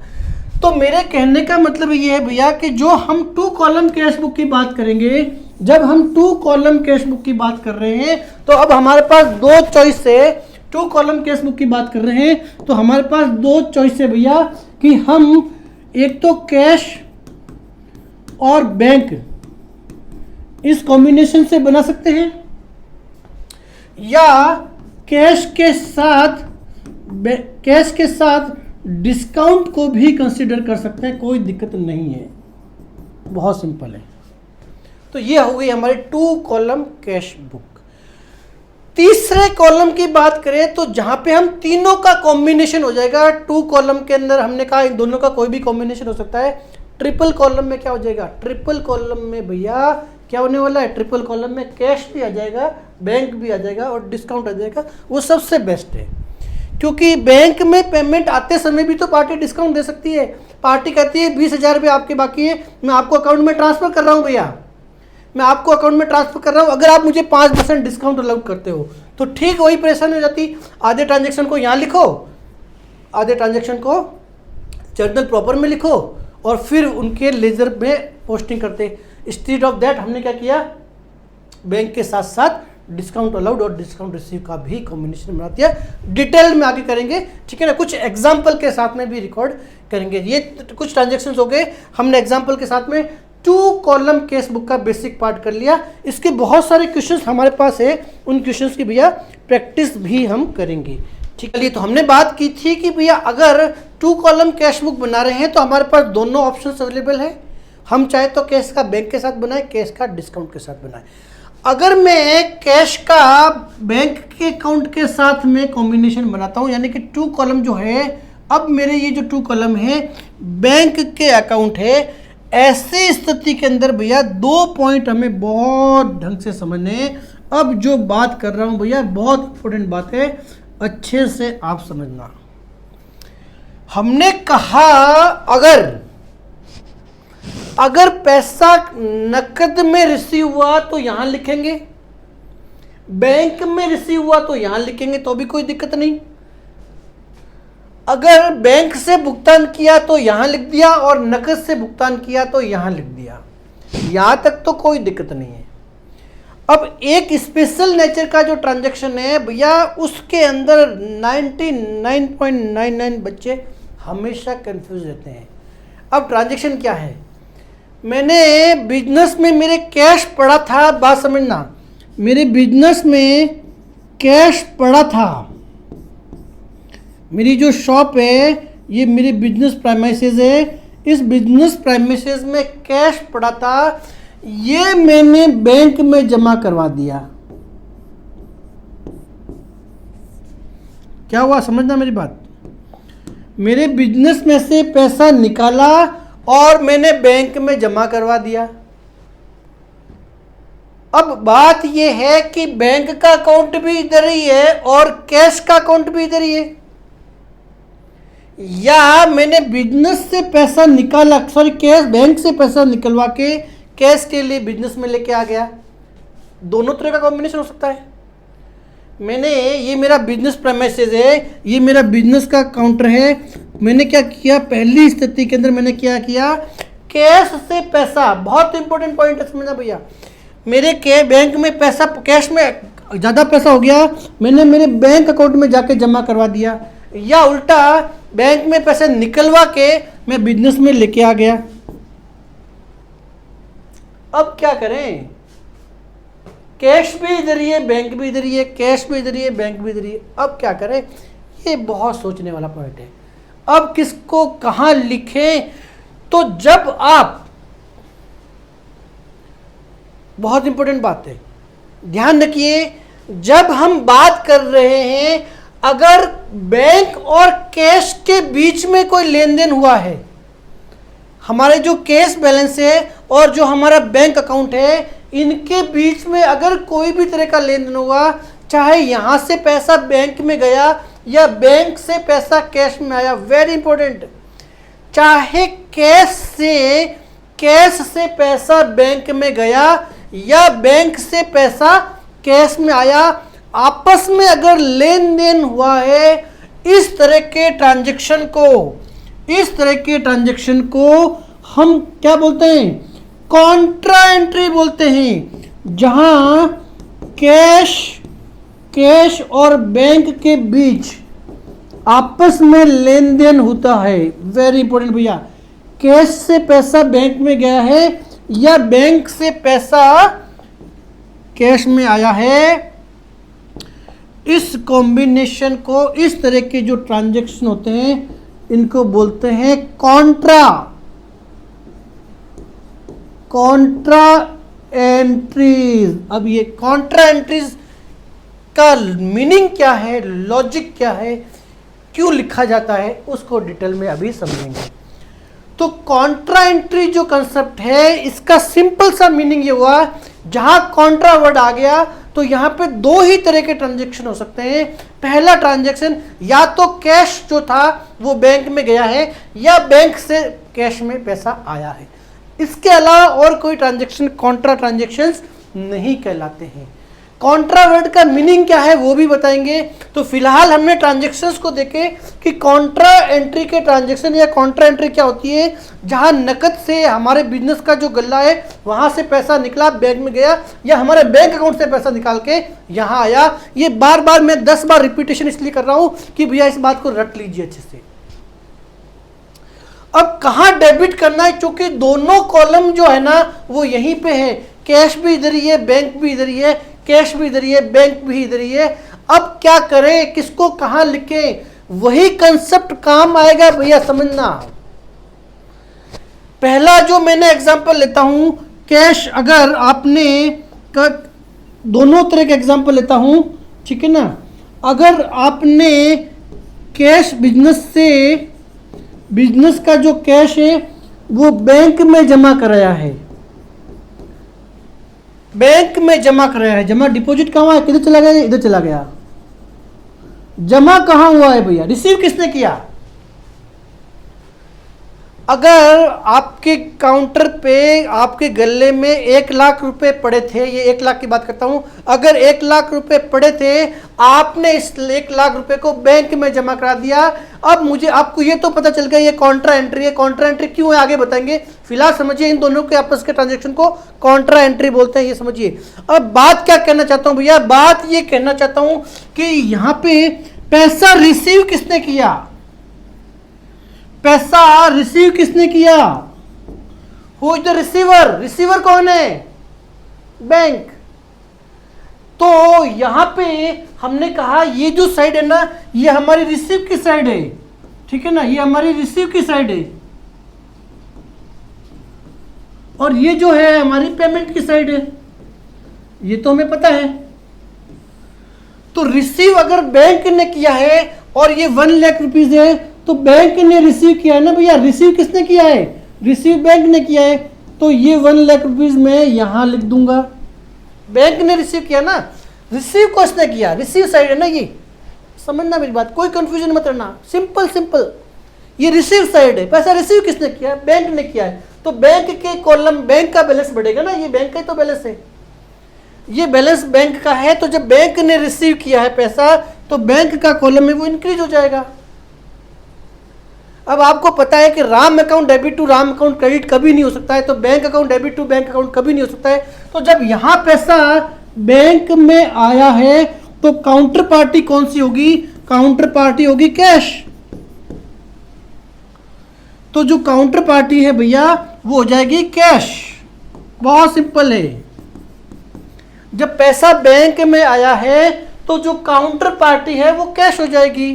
तो मेरे कहने का मतलब ये है भैया कि जो हम 2 कॉलम कैश बुक की बात करेंगे, जब हम 2 कॉलम कैश बुक की बात कर रहे हैं तो अब हमारे पास 2 चॉइस है। 2 कॉलम कैश बुक की बात कर रहे हैं तो हमारे पास 2 चॉइस है भैया कि हम एक तो कैश और बैंक, इस कॉम्बिनेशन से बना सकते हैं, या कैश के साथ डिस्काउंट को भी कंसीडर कर सकते हैं, कोई दिक्कत नहीं है, बहुत सिंपल है। तो ये हो गई हमारी 2 कॉलम कैश बुक। तीसरे कॉलम की बात करें तो जहां पे हम तीनों का कॉम्बिनेशन हो जाएगा, 2 कॉलम के अंदर हमने कहा इन दोनों का कोई भी कॉम्बिनेशन हो सकता है। ट्रिपल कॉलम में क्या हो जाएगा, ट्रिपल कॉलम में भैया क्या होने वाला है, ट्रिपल कॉलम में कैश भी आ जाएगा, बैंक भी आ जाएगा और डिस्काउंट आ जाएगा। वो सबसे बेस्ट है, क्योंकि बैंक में पेमेंट आते समय भी तो पार्टी डिस्काउंट दे सकती है। पार्टी कहती है 20,000 रुपये आपके बाकी है, मैं आपको अकाउंट में ट्रांसफर कर रहा हूँ भैया, मैं आपको अकाउंट में ट्रांसफर कर रहा हूँ, अगर आप मुझे 5% डिस्काउंट अलाउ करते हो तो ठीक वही परेशानी हो जाती। आधे ट्रांजेक्शन को यहाँ लिखो, आधे ट्रांजेक्शन को जर्नल प्रॉपर में लिखो और फिर उनके लेजर में पोस्टिंग करते। इंस्टेड ऑफ दैट हमने क्या किया, बैंक के साथ साथ डिस्काउंट अलाउड और डिस्काउंट रिसीव का भी कॉम्बिनेशन बना दिया। डिटेल में आगे करेंगे, ठीक है ना, कुछ एग्जाम्पल के साथ में भी रिकॉर्ड करेंगे। ये कुछ ट्रांजेक्शन हो गए, हमने एग्जाम्पल के साथ में 2 कॉलम केस बुक का बेसिक पार्ट कर लिया। इसके बहुत सारे क्वेश्चंस हमारे पास है, उन क्वेश्चंस की भैया प्रैक्टिस भी हम करेंगे, ठीक है। तो हमने बात की थी कि भैया अगर 2 कॉलम कैश बुक बना रहे हैं तो हमारे पास दोनों ऑप्शंस अवेलेबल है। हम चाहे तो कैश का बैंक के साथ बनाए, कैश का डिस्काउंट के साथ बनाए। अगर मैं कैश का बैंक के अकाउंट के साथ में कॉम्बिनेशन बनाता हूं, यानी कि 2 कॉलम जो है, अब मेरे ये जो 2 कॉलम है बैंक के अकाउंट है, ऐसी स्थिति के अंदर भैया 2 पॉइंट हमें बहुत ढंग से समझने। अब जो बात कर रहा हूं भैया बहुत इंपॉर्टेंट बात है, अच्छे से आप समझना। हमने कहा अगर पैसा नकद में रिसीव हुआ तो यहां लिखेंगे, बैंक में रिसीव हुआ तो यहां लिखेंगे, तो भी कोई दिक्कत नहीं। अगर बैंक से भुगतान किया तो यहां लिख दिया और नकद से भुगतान किया तो यहां लिख दिया, यहां तक तो कोई दिक्कत नहीं है। अब एक स्पेशल नेचर का जो ट्रांजैक्शन है भैया, उसके अंदर 99.99 बच्चे हमेशा कंफ्यूज रहते हैं। अब ट्रांजैक्शन क्या है, मैंने बिजनेस में मेरे कैश पड़ा था, बात समझना, मेरे बिजनेस में कैश पड़ा था, मेरी जो शॉप है ये मेरी बिजनेस प्राइमिसेस है, इस बिजनेस प्राइमिसेस में कैश पड़ा था, ये मैंने बैंक में जमा करवा दिया। क्या हुआ, समझना मेरी बात, मेरे बिजनेस में से पैसा निकाला और मैंने बैंक में जमा करवा दिया। अब बात यह है कि बैंक का अकाउंट भी इधर ही है और कैश का अकाउंट भी इधर ही है, या मैंने बिजनेस से पैसा निकाला, सॉरी कैश, बैंक से पैसा निकलवा के कैश के लिए बिजनेस में लेके आ गया। दोनों तरह का कॉम्बिनेशन हो सकता है। मैंने, ये मेरा बिजनेस प्रेमिसेस है, ये मेरा बिजनेस का काउंटर है, मैंने क्या किया, पहली स्थिति के अंदर मैंने क्या किया, कैश से पैसा, बहुत इंपॉर्टेंट पॉइंट है समझना भैया, मेरे बैंक में पैसा, कैश में ज़्यादा पैसा हो गया, मैंने मेरे बैंक अकाउंट में जाके जमा करवा दिया, या उल्टा बैंक में पैसे निकलवा के मैं बिजनेस में लेके आ गया। अब क्या करें, कैश भी इधर ही है, बैंक भी इधर ही है, कैश भी इधर ही है, बैंक भी इधर ही है। अब क्या करें, ये बहुत सोचने वाला पॉइंट है। अब किसको कहां लिखें, तो जब आप, बहुत इंपॉर्टेंट बात है, ध्यान रखिए, जब हम बात कर रहे हैं अगर बैंक और कैश के बीच में कोई लेन देन हुआ है, हमारे जो कैश बैलेंस है और जो हमारा बैंक अकाउंट है, इनके बीच में अगर कोई भी तरह का लेन देन हुआ, चाहे यहां से पैसा बैंक में गया या बैंक से पैसा कैश में आया, वेरी इंपॉर्टेंट, चाहे कैश से पैसा बैंक में गया या बैंक से पैसा कैश में आया, आपस में अगर लेन देन हुआ है, इस तरह के ट्रांजैक्शन को हम क्या बोलते हैं, कॉन्ट्रा एंट्री बोलते हैं, जहां कैश और बैंक के बीच आपस में लेन देन होता है। वेरी इंपॉर्टेंट भैया, कैश से पैसा बैंक में गया है या बैंक से पैसा कैश में आया है, इस कॉम्बिनेशन को, इस तरह के जो ट्रांजैक्शन होते हैं इनको बोलते हैं कॉन्ट्रा एंट्रीज। अब ये कॉन्ट्रा एंट्रीज का मीनिंग क्या है, लॉजिक क्या है, क्यों लिखा जाता है, उसको डिटेल में अभी समझेंगे। तो कॉन्ट्रा एंट्री जो कंसेप्ट है, इसका सिंपल सा मीनिंग ये हुआ, जहां कॉन्ट्रा वर्ड आ गया तो यहां पे दो ही तरह के ट्रांजैक्शन हो सकते हैं। पहला ट्रांजैक्शन, या तो कैश जो था वो बैंक में गया है, या बैंक से कैश में पैसा आया है। इसके अलावा और कोई ट्रांजैक्शन कॉन्ट्रा ट्रांजैक्शंस नहीं कहलाते हैं। कॉन्ट्रा वर्ड का मीनिंग क्या है वो भी बताएंगे। तो फिलहाल हमने ट्रांजैक्शंस को देखे कि कॉन्ट्रा एंट्री के ट्रांजैक्शन या कॉन्ट्रा एंट्री क्या होती है, जहां नकद से हमारे बिजनेस का जो गल्ला है वहां से पैसा निकला बैंक में गया, या हमारे बैंक अकाउंट से पैसा निकाल के यहां आया। ये बार बार मैं 10 बार रिपीटेशन इसलिए कर रहा हूं कि भैया इस बात को रट लीजिए अच्छे से। अब कहां डेबिट करना है, क्योंकि दोनों कॉलम जो है ना वो यहीं पे है, कैश भी इधर ही है, बैंक भी इधर ही है, कैश भी इधर ही है, बैंक भी इधर ही है। अब क्या करें, किसको कहां लिखें, वही कंसेप्ट काम आएगा भैया, समझना। पहला जो मैंने एग्जांपल लेता हूं, कैश, अगर आपने दोनों तरह के एग्जांपल लेता हूं, ठीक है ना। अगर आपने कैश बिजनेस का जो कैश है वो बैंक में जमा कराया है, बैंक में जमा कराया है, जमा डिपॉजिट कहाँ है, किधर चला गया, इधर चला गया। जमा कहाँ हुआ है भैया, रिसीव किसने किया। अगर आपके काउंटर पे आपके गले में 1 लाख रुपए पड़े थे, ये 1 लाख की बात करता हूं, अगर 1 लाख रुपए पड़े थे, आपने इस 1 लाख रुपए को बैंक में जमा करा दिया। अब मुझे आपको ये तो पता चल गया ये कॉन्ट्रा एंट्री है। कॉन्ट्रा एंट्री क्यों है आगे बताएंगे, फिलहाल समझिए इन दोनों के आपस के ट्रांजेक्शन को कॉन्ट्रा एंट्री बोलते हैं, ये समझिए। अब बात क्या कहना चाहता हूं भैया, बात ये कहना चाहता हूं कि यहां पे पैसा रिसीव किसने किया, पैसा रिसीव किसने किया, who is the receiver, receiver कौन है, बैंक। तो यहां पे हमने कहा ये जो साइड है ना ये हमारी रिसीव की साइड है, ठीक है ना, ये हमारी रिसीव की साइड है, और ये जो है हमारी पेमेंट की साइड है, ये तो हमें पता है। तो रिसीव अगर बैंक ने किया है और ये 1 लाख रुपीज है तो बैंक ने रिसीव किया है ना भैया, रिसीव किसने किया है, रिसीव बैंक ने किया है। तो ये 1 लाख रुपीज मैं यहां लिख दूंगा, बैंक ने रिसीव किया ना, रिसीव किसने किया, रिसीव साइड है ना, ये समझना मेरी बात, कोई कंफ्यूजन मत करना, सिंपल। ये रिसीव साइड है, पैसा रिसीव किसने किया, बैंक ने किया है। तो बैंक के कॉलम, बैंक का बैलेंस बढ़ेगा ना, ये बैंक का ही तो बैलेंस है, ये बैलेंस बैंक का है। तो जब बैंक ने रिसीव किया है पैसा तो बैंक का कॉलम में वो इंक्रीज हो जाएगा। अब आपको पता है कि Ram account debit to Ram account credit कभी नहीं हो सकता है, तो bank account debit to bank account कभी नहीं हो सकता है। तो जब यहां पैसा बैंक में आया है तो काउंटर पार्टी कौन सी होगी, काउंटर पार्टी होगी कैश। तो जो काउंटर पार्टी है भैया वो हो जाएगी कैश, बहुत सिंपल है। जब पैसा बैंक में आया है तो जो काउंटर पार्टी है वो कैश हो जाएगी।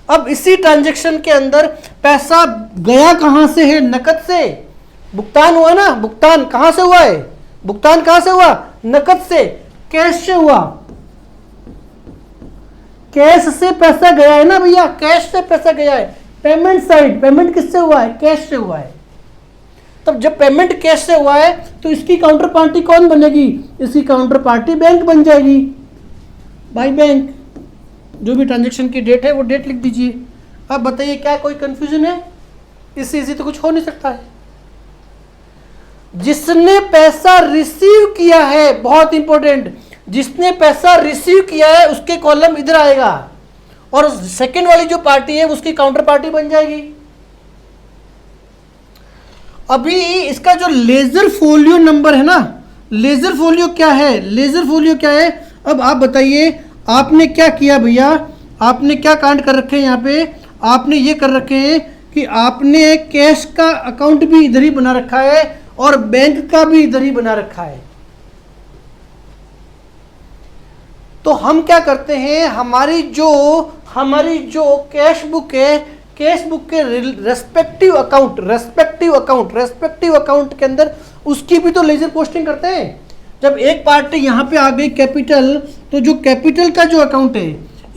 अब इसी ट्रांजैक्शन के अंदर पैसा गया कहां से है, नकद से, भुगतान हुआ ना, भुगतान कहां से हुआ है, भुगतान कहां से हुआ, नकद से, कैश से हुआ, कैश से पैसा गया है ना भैया, कैश से पैसा गया है। पेमेंट साइड, पेमेंट किससे हुआ है, कैश से हुआ है। तब जब पेमेंट कैश से हुआ है तो इसकी काउंटर पार्टी कौन बनेगी, इसकी काउंटर पार्टी बैंक बन जाएगी, बाय बैंक। जो भी ट्रांजैक्शन की डेट है वो डेट लिख दीजिए। अब बताइए क्या कोई कंफ्यूजन है, इससे इजी तो कुछ हो नहीं सकता है। जिसने पैसा रिसीव किया है, बहुत इंपॉर्टेंट, जिसने पैसा रिसीव किया है उसके कॉलम इधर आएगा और सेकंड वाली जो पार्टी है उसकी काउंटर पार्टी बन जाएगी। अभी इसका जो लेजर फोलियो नंबर है ना, लेजर फोलियो क्या है, लेजर फोलियो क्या है, अब आप बताइए आपने क्या किया भैया, आपने क्या कांड कर रखे हैं यहाँ पे, आपने ये कर रखे हैं कि आपने कैश का अकाउंट भी इधर ही बना रखा है और बैंक का भी इधर ही बना रखा है। तो हम क्या करते हैं, हमारी जो कैश बुक है, कैश बुक के रेस्पेक्टिव अकाउंट के अंदर उसकी भी तो लेजर पोस्टिंग करते हैं। जब एक पार्टी यहाँ पे आ गई कैपिटल, तो जो कैपिटल का जो अकाउंट है,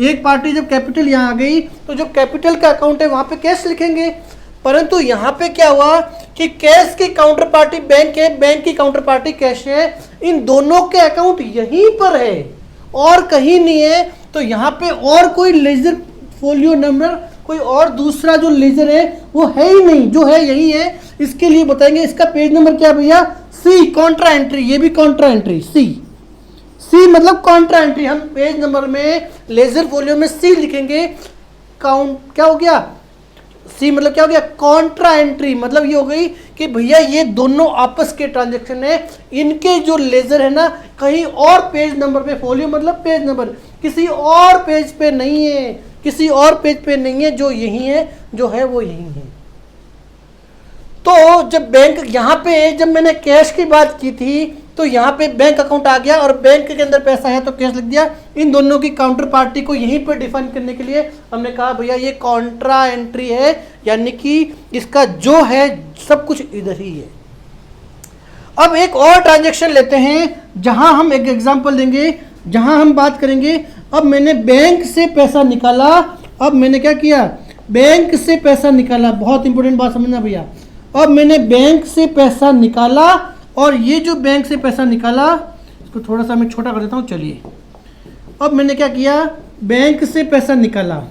एक पार्टी जब कैपिटल यहाँ आ गई तो जो कैपिटल का अकाउंट है वहाँ पे कैश लिखेंगे। परंतु यहाँ पे क्या हुआ कि कैश की काउंटर पार्टी बैंक है, बैंक की काउंटर पार्टी कैश है, इन दोनों के अकाउंट यहीं पर है और कहीं नहीं है। तो यहाँ पे और कोई लेजर फोलियो नंबर, कोई और दूसरा जो लेजर है वो है ही नहीं, जो है यही है। इसके लिए बताएंगे इसका पेज नंबर क्या भैया, सी, कॉन्ट्रा एंट्री। ये भी कॉन्ट्रा एंट्री, सी मतलब कॉन्ट्रा एंट्री। हम पेज नंबर में लेजर फोलियो में सी लिखेंगे। काउंट क्या हो गया, सी मतलब क्या हो गया, कॉन्ट्रा एंट्री। मतलब ये हो गई कि भैया ये दोनों आपस के ट्रांजैक्शन है, इनके जो लेजर है ना कहीं और पेज नंबर पे, फोलियो मतलब पेज नंबर, किसी और पेज पे नहीं है, किसी और पेज पे नहीं है, जो यही है, जो है वो यही है। तो जब बैंक यहाँ पे, जब मैंने कैश की बात की थी तो यहाँ पे बैंक अकाउंट आ गया और बैंक के अंदर पैसा है तो कैश लिख दिया। इन दोनों की काउंटर पार्टी को यहीं पर डिफाइन करने के लिए हमने कहा भैया ये कॉन्ट्रा एंट्री है, यानी कि इसका जो है सब कुछ इधर ही है। अब एक और ट्रांजैक्शन लेते हैं जहां हम एक एग्जांपल देंगे, जहां हम बात करेंगे। अब मैंने बैंक से पैसा निकाला, अब मैंने क्या किया, बैंक से पैसा निकाला। बहुत इंपॉर्टेंट बात समझना भैया। अब मैंने बैंक से पैसा निकाला और ये जो बैंक से पैसा निकाला, इसको थोड़ा सा मैं छोटा कर देता हूँ, चलिए। अब मैंने क्या किया, बैंक से पैसा निकाला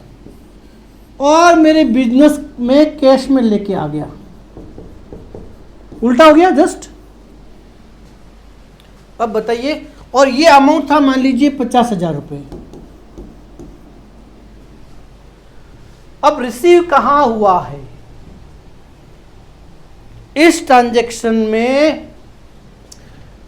और मेरे बिजनेस में कैश में लेके आ गया। उल्टा हो गया जस्ट। अब बताइए, और ये अमाउंट था मान लीजिए 50,000 रुपये। अब रिसीव कहां हुआ है, इस ट्रांजैक्शन में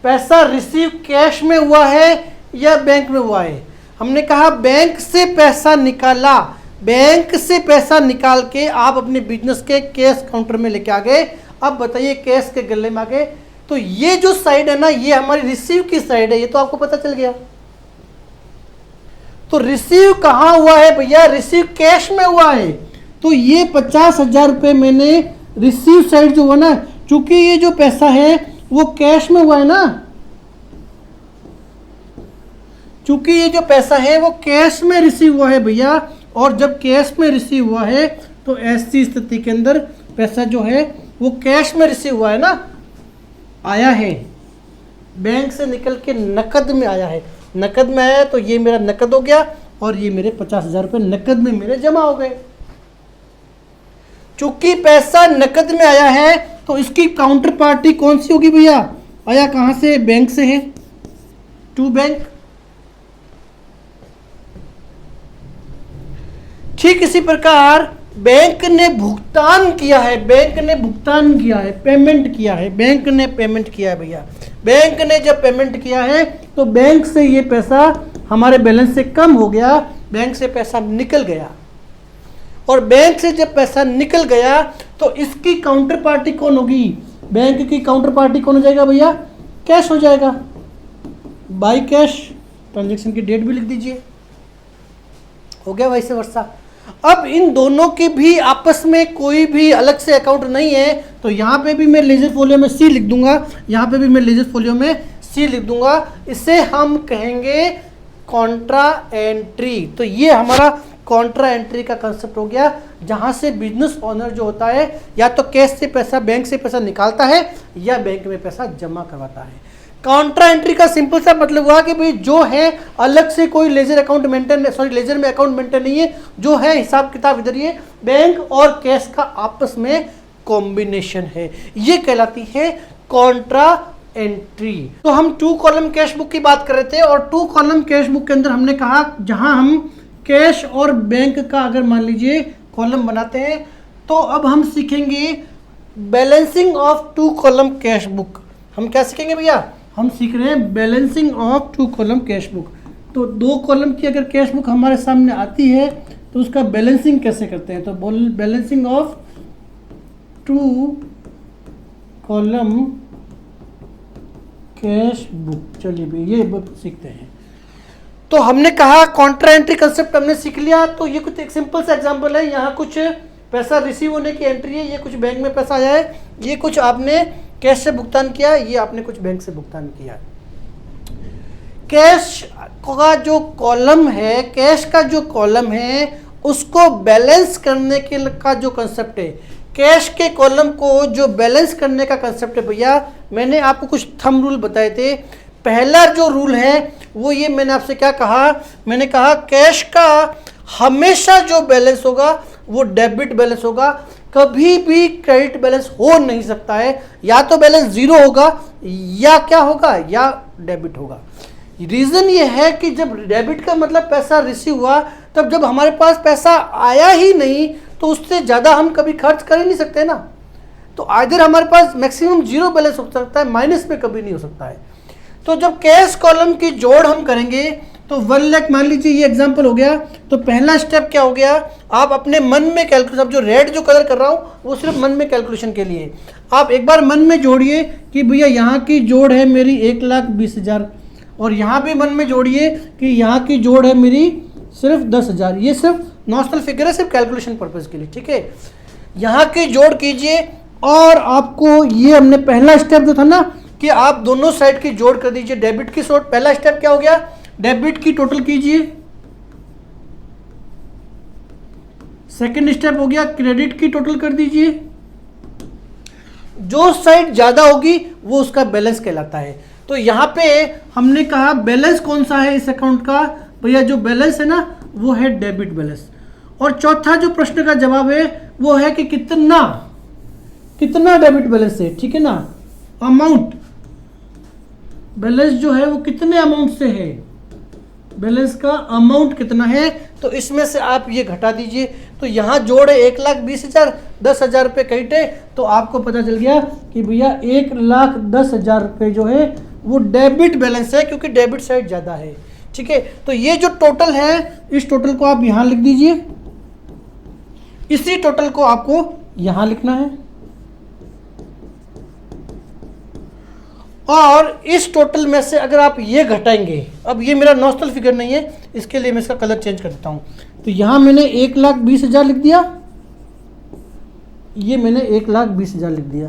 पैसा रिसीव कैश में हुआ है या बैंक में हुआ है। हमने कहा बैंक से पैसा निकाला, बैंक से पैसा निकाल के आप अपने बिजनेस के कैश काउंटर में लेके आ गए। अब बताइए कैश के गले में आ गए, तो ये जो साइड है ना ये हमारी रिसीव की साइड है, ये तो आपको पता चल गया। तो रिसीव कहां हुआ है भैया, रिसीव कैश में हुआ है। तो ये 50,000 रुपये मैंने रिसीव साइड जो हुआ ना, चूंकि ये जो पैसा है वो कैश में हुआ है ना, चूंकि ये जो पैसा है वो कैश में रिसीव हुआ है भैया, और जब कैश में रिसीव हुआ है तो ऐसी स्थिति के अंदर पैसा जो है वो कैश में रिसीव हुआ है ना, आया है, बैंक से निकल के नकद में आया है। नकद में आया तो ये मेरा नकद हो गया और ये मेरे 50,000 रुपये नकद में मेरे जमा हो गए। चूंकि पैसा नकद में आया है तो इसकी काउंटर पार्टी कौन सी होगी भैया, आया कहां से, बैंक से है, टू बैंक। ठीक इसी प्रकार बैंक ने भुगतान किया है, बैंक ने भुगतान किया है, पेमेंट किया है, बैंक ने पेमेंट किया है भैया। बैंक ने जब पेमेंट किया है तो बैंक से ये पैसा हमारे बैलेंस से कम हो गया, बैंक से पैसा निकल गया। और बैंक से जब पैसा निकल गया तो इसकी काउंटर पार्टी कौन होगी, बैंक की काउंटर पार्टी कौन हो जाएगा भैया, कैश हो जाएगा, बाय कैश। ट्रांजैक्शन की डेट भी लिख दीजिए, हो गया वैसे वर्षा। अब इन दोनों के भी आपस में कोई भी अलग से अकाउंट नहीं है, तो यहाँ पे भी मैं लेजर फोलियो में सी लिख दूंगा, यहाँ पे भी मैं लेजर फोलियो में सी लिख दूंगा। इसे हम कहेंगे कॉन्ट्रा एंट्री। तो ये हमारा कॉन्ट्रा एंट्री का कंसेप्ट हो गया, जहाँ से बिजनेस ओनर जो होता है या तो कैश से पैसा, बैंक से पैसा निकालता है या बैंक में पैसा जमा करवाता है। काउंट्रा एंट्री का सिंपल सा मतलब हुआ कि भाई जो है अलग से कोई लेजर अकाउंट मेंटेन, लेजर में अकाउंट मेंटेन नहीं है, जो है हिसाब किताब इधर ही है, बैंक और कैश का आपस में कॉम्बिनेशन है, ये कहलाती है कॉन्ट्रा एंट्री। तो हम 2 कॉलम कैश बुक की बात कर रहे थे, और 2 कॉलम कैश बुक के अंदर हमने कहा जहां हम कैश और बैंक का अगर मान लीजिए कॉलम बनाते हैं, तो अब हम सीखेंगे balancing of 2 column cash book. हम क्या सीखेंगे भैया, हम सीख रहे हैं balancing of 2 column cash book. तो 2 कॉलम की अगर कैश बुक हमारे सामने आती है तो उसका बैलेंसिंग कैसे करते हैं, तो balancing of 2 column cash book. चलिए भाई ये सीखते हैं। तो हमने कहा कॉन्ट्रा एंट्री कंसेप्ट हमने सीख लिया। तो ये कुछ एक सिंपल सा एग्जांपल है, यहाँ कुछ पैसा रिसीव होने की एंट्री है, ये कुछ बैंक में पैसा आया है, ये कुछ आपने कैश से भुगतान किया, ये आपने कुछ बैंक से भुगतान किया। कैश का जो कॉलम है, कैश का जो कॉलम है उसको बैलेंस करने के का जो कंसेप्ट है, कैश के कॉलम को जो बैलेंस करने का कंसेप्ट है भैया, मैंने आपको कुछ थंब रूल बताए थे। पहला जो रूल है वो ये, मैंने आपसे क्या कहा, मैंने कहा कैश का हमेशा जो बैलेंस होगा वो डेबिट बैलेंस होगा, कभी भी क्रेडिट बैलेंस हो नहीं सकता है। या तो बैलेंस जीरो होगा या क्या होगा, या डेबिट होगा। रीजन ये है कि जब डेबिट का मतलब पैसा रिसीव हुआ, तब जब हमारे पास पैसा आया ही नहीं तो उससे ज़्यादा हम कभी खर्च कर ही नहीं सकते ना। तो आइदर हमारे पास मैक्सिमम जीरो बैलेंस हो सकता है, माइनस में कभी नहीं हो सकता है। तो जब कैश कॉलम की जोड़ हम करेंगे तो 1 लाख मान लीजिए, ये एग्जांपल हो गया। तो पहला स्टेप क्या हो गया, आप अपने मन में कैलकुलेशन, अब जो रेड जो कलर कर रहा हूँ वो सिर्फ मन में कैलकुलेशन के लिए, आप एक बार मन में जोड़िए कि भैया यहाँ की जोड़ है मेरी 1,20,000, और यहाँ भी मन में जोड़िए कि यहाँ की जोड़ है मेरी सिर्फ 10,000। ये सिर्फ नॉमिनल फिगर है, सिर्फ कैलकुलेशन पर्पज़ के लिए, ठीक है। यहाँ की जोड़ कीजिए और आपको ये हमने पहला स्टेप जो था ना कि आप दोनों साइड की जोड़ कर दीजिए, डेबिट की जोड़। पहला स्टेप क्या हो गया, डेबिट की टोटल कीजिए। सेकंड स्टेप हो गया क्रेडिट की टोटल कर दीजिए। जो साइड ज्यादा होगी वो उसका बैलेंस कहलाता है। तो यहां पे हमने कहा बैलेंस कौन सा है इस अकाउंट का, भैया जो बैलेंस है ना वो है डेबिट बैलेंस। और चौथा जो प्रश्न का जवाब है वो है कि कितना डेबिट बैलेंस है, ठीक है ना। अमाउंट बैलेंस जो है वो कितने अमाउंट से है, बैलेंस का अमाउंट कितना है, तो इसमें से आप ये घटा दीजिए। तो यहाँ जोड़ है 1,20,000, 10,000 रुपये कटे, तो आपको पता चल गया कि भैया 1,10,000 रुपये जो है वो डेबिट बैलेंस है, क्योंकि डेबिट साइड ज़्यादा है, ठीक है। तो ये जो टोटल है, इस टोटल को आप यहाँ लिख दीजिए, इसी टोटल को आपको यहाँ लिखना है, और इस टोटल में से अगर आप ये घटाएंगे, अब ये मेरा नॉमिनल फिगर नहीं है, इसके लिए मैं इसका कलर चेंज कर देता हूँ। तो यहाँ मैंने 1,20,000 लिख दिया, ये मैंने 1,20,000 लिख दिया।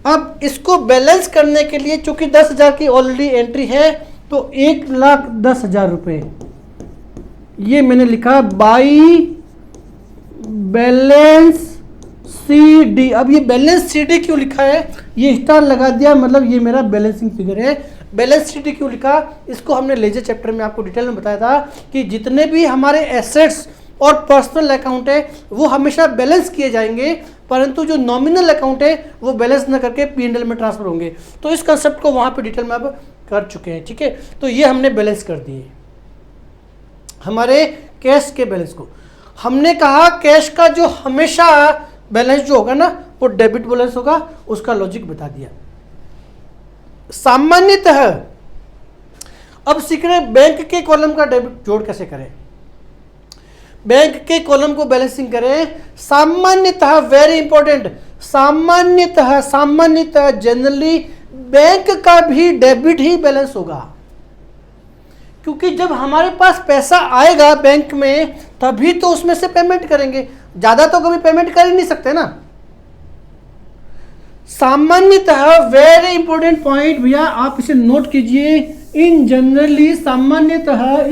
अब इसको बैलेंस करने के लिए चूंकि 10,000 की ऑलरेडी एंट्री है, तो 1,10,000 रुपये ये मैंने लिखा बाई बैलेंस CD। अब ये बैलेंस CD क्यों लिखा है, ये स्टार लगा दिया, मतलब ये मेरा बैलेंसिंग फिगर है। बैलेंस CD क्यों लिखा, इसको हमने लेजर चैप्टर में आपको डिटेल में बताया था कि जितने भी हमारे एसेट्स और पर्सनल अकाउंट है वो हमेशा बैलेंस किए जाएंगे, परंतु जो नॉमिनल अकाउंट है वो बैलेंस न करके P&L में ट्रांसफर होंगे। तो इस कंसेप्ट को वहाँ पे डिटेल में अब कर चुके हैं, ठीक है। तो ये हमने बैलेंस कर दिए हमारे कैश के बैलेंस को। हमने कहा कैश का जो हमेशा बैलेंस जो होगा ना वो डेबिट बैलेंस होगा, उसका लॉजिक बता दिया। सामान्यतः अब सीख रहे बैंक के कॉलम का डेबिट जोड़ कैसे करें, बैंक के कॉलम को बैलेंसिंग करें। सामान्यतः वेरी इंपॉर्टेंट, सामान्यतः जनरली बैंक का भी डेबिट ही बैलेंस होगा, क्योंकि जब हमारे पास पैसा आएगा बैंक में तभी तो उसमें से पेमेंट करेंगे, ज्यादा तो कभी पेमेंट कर ही नहीं सकते ना। सामान्यतः वेरी इंपॉर्टेंट पॉइंट भैया, आप इसे नोट कीजिए। इन जनरली सामान्यतः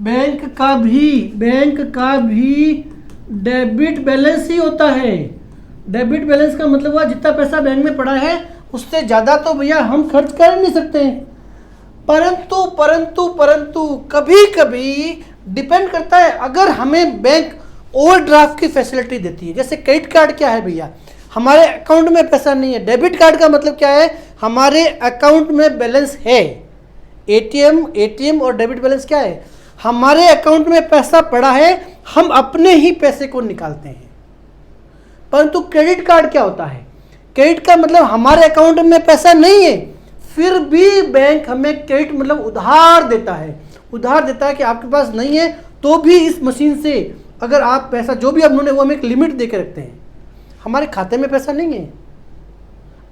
बैंक का भी डेबिट बैलेंस ही होता है। डेबिट बैलेंस का मतलब हुआ जितना पैसा बैंक में पड़ा है उससे ज़्यादा तो भैया हम खर्च कर नहीं सकते। परंतु कभी कभी डिपेंड करता है, अगर हमें बैंक ओवरड्राफ्ट की फैसिलिटी देती है। जैसे क्रेडिट कार्ड क्या है भैया, हमारे अकाउंट में पैसा नहीं है। डेबिट कार्ड का मतलब क्या है, हमारे अकाउंट में बैलेंस है। एटीएम और डेबिट बैलेंस क्या है, हमारे अकाउंट में पैसा पड़ा है, हम अपने ही पैसे को निकालते हैं। परंतु क्रेडिट कार्ड क्या होता है, क्रेडिट का मतलब हमारे अकाउंट में पैसा नहीं है, फिर भी बैंक हमें क्रेडिट मतलब उधार देता है कि आपके पास नहीं है तो भी इस मशीन से अगर आप पैसा जो भी उन्होंने वो हमें एक लिमिट दे के रखते हैं, हमारे खाते में पैसा नहीं है।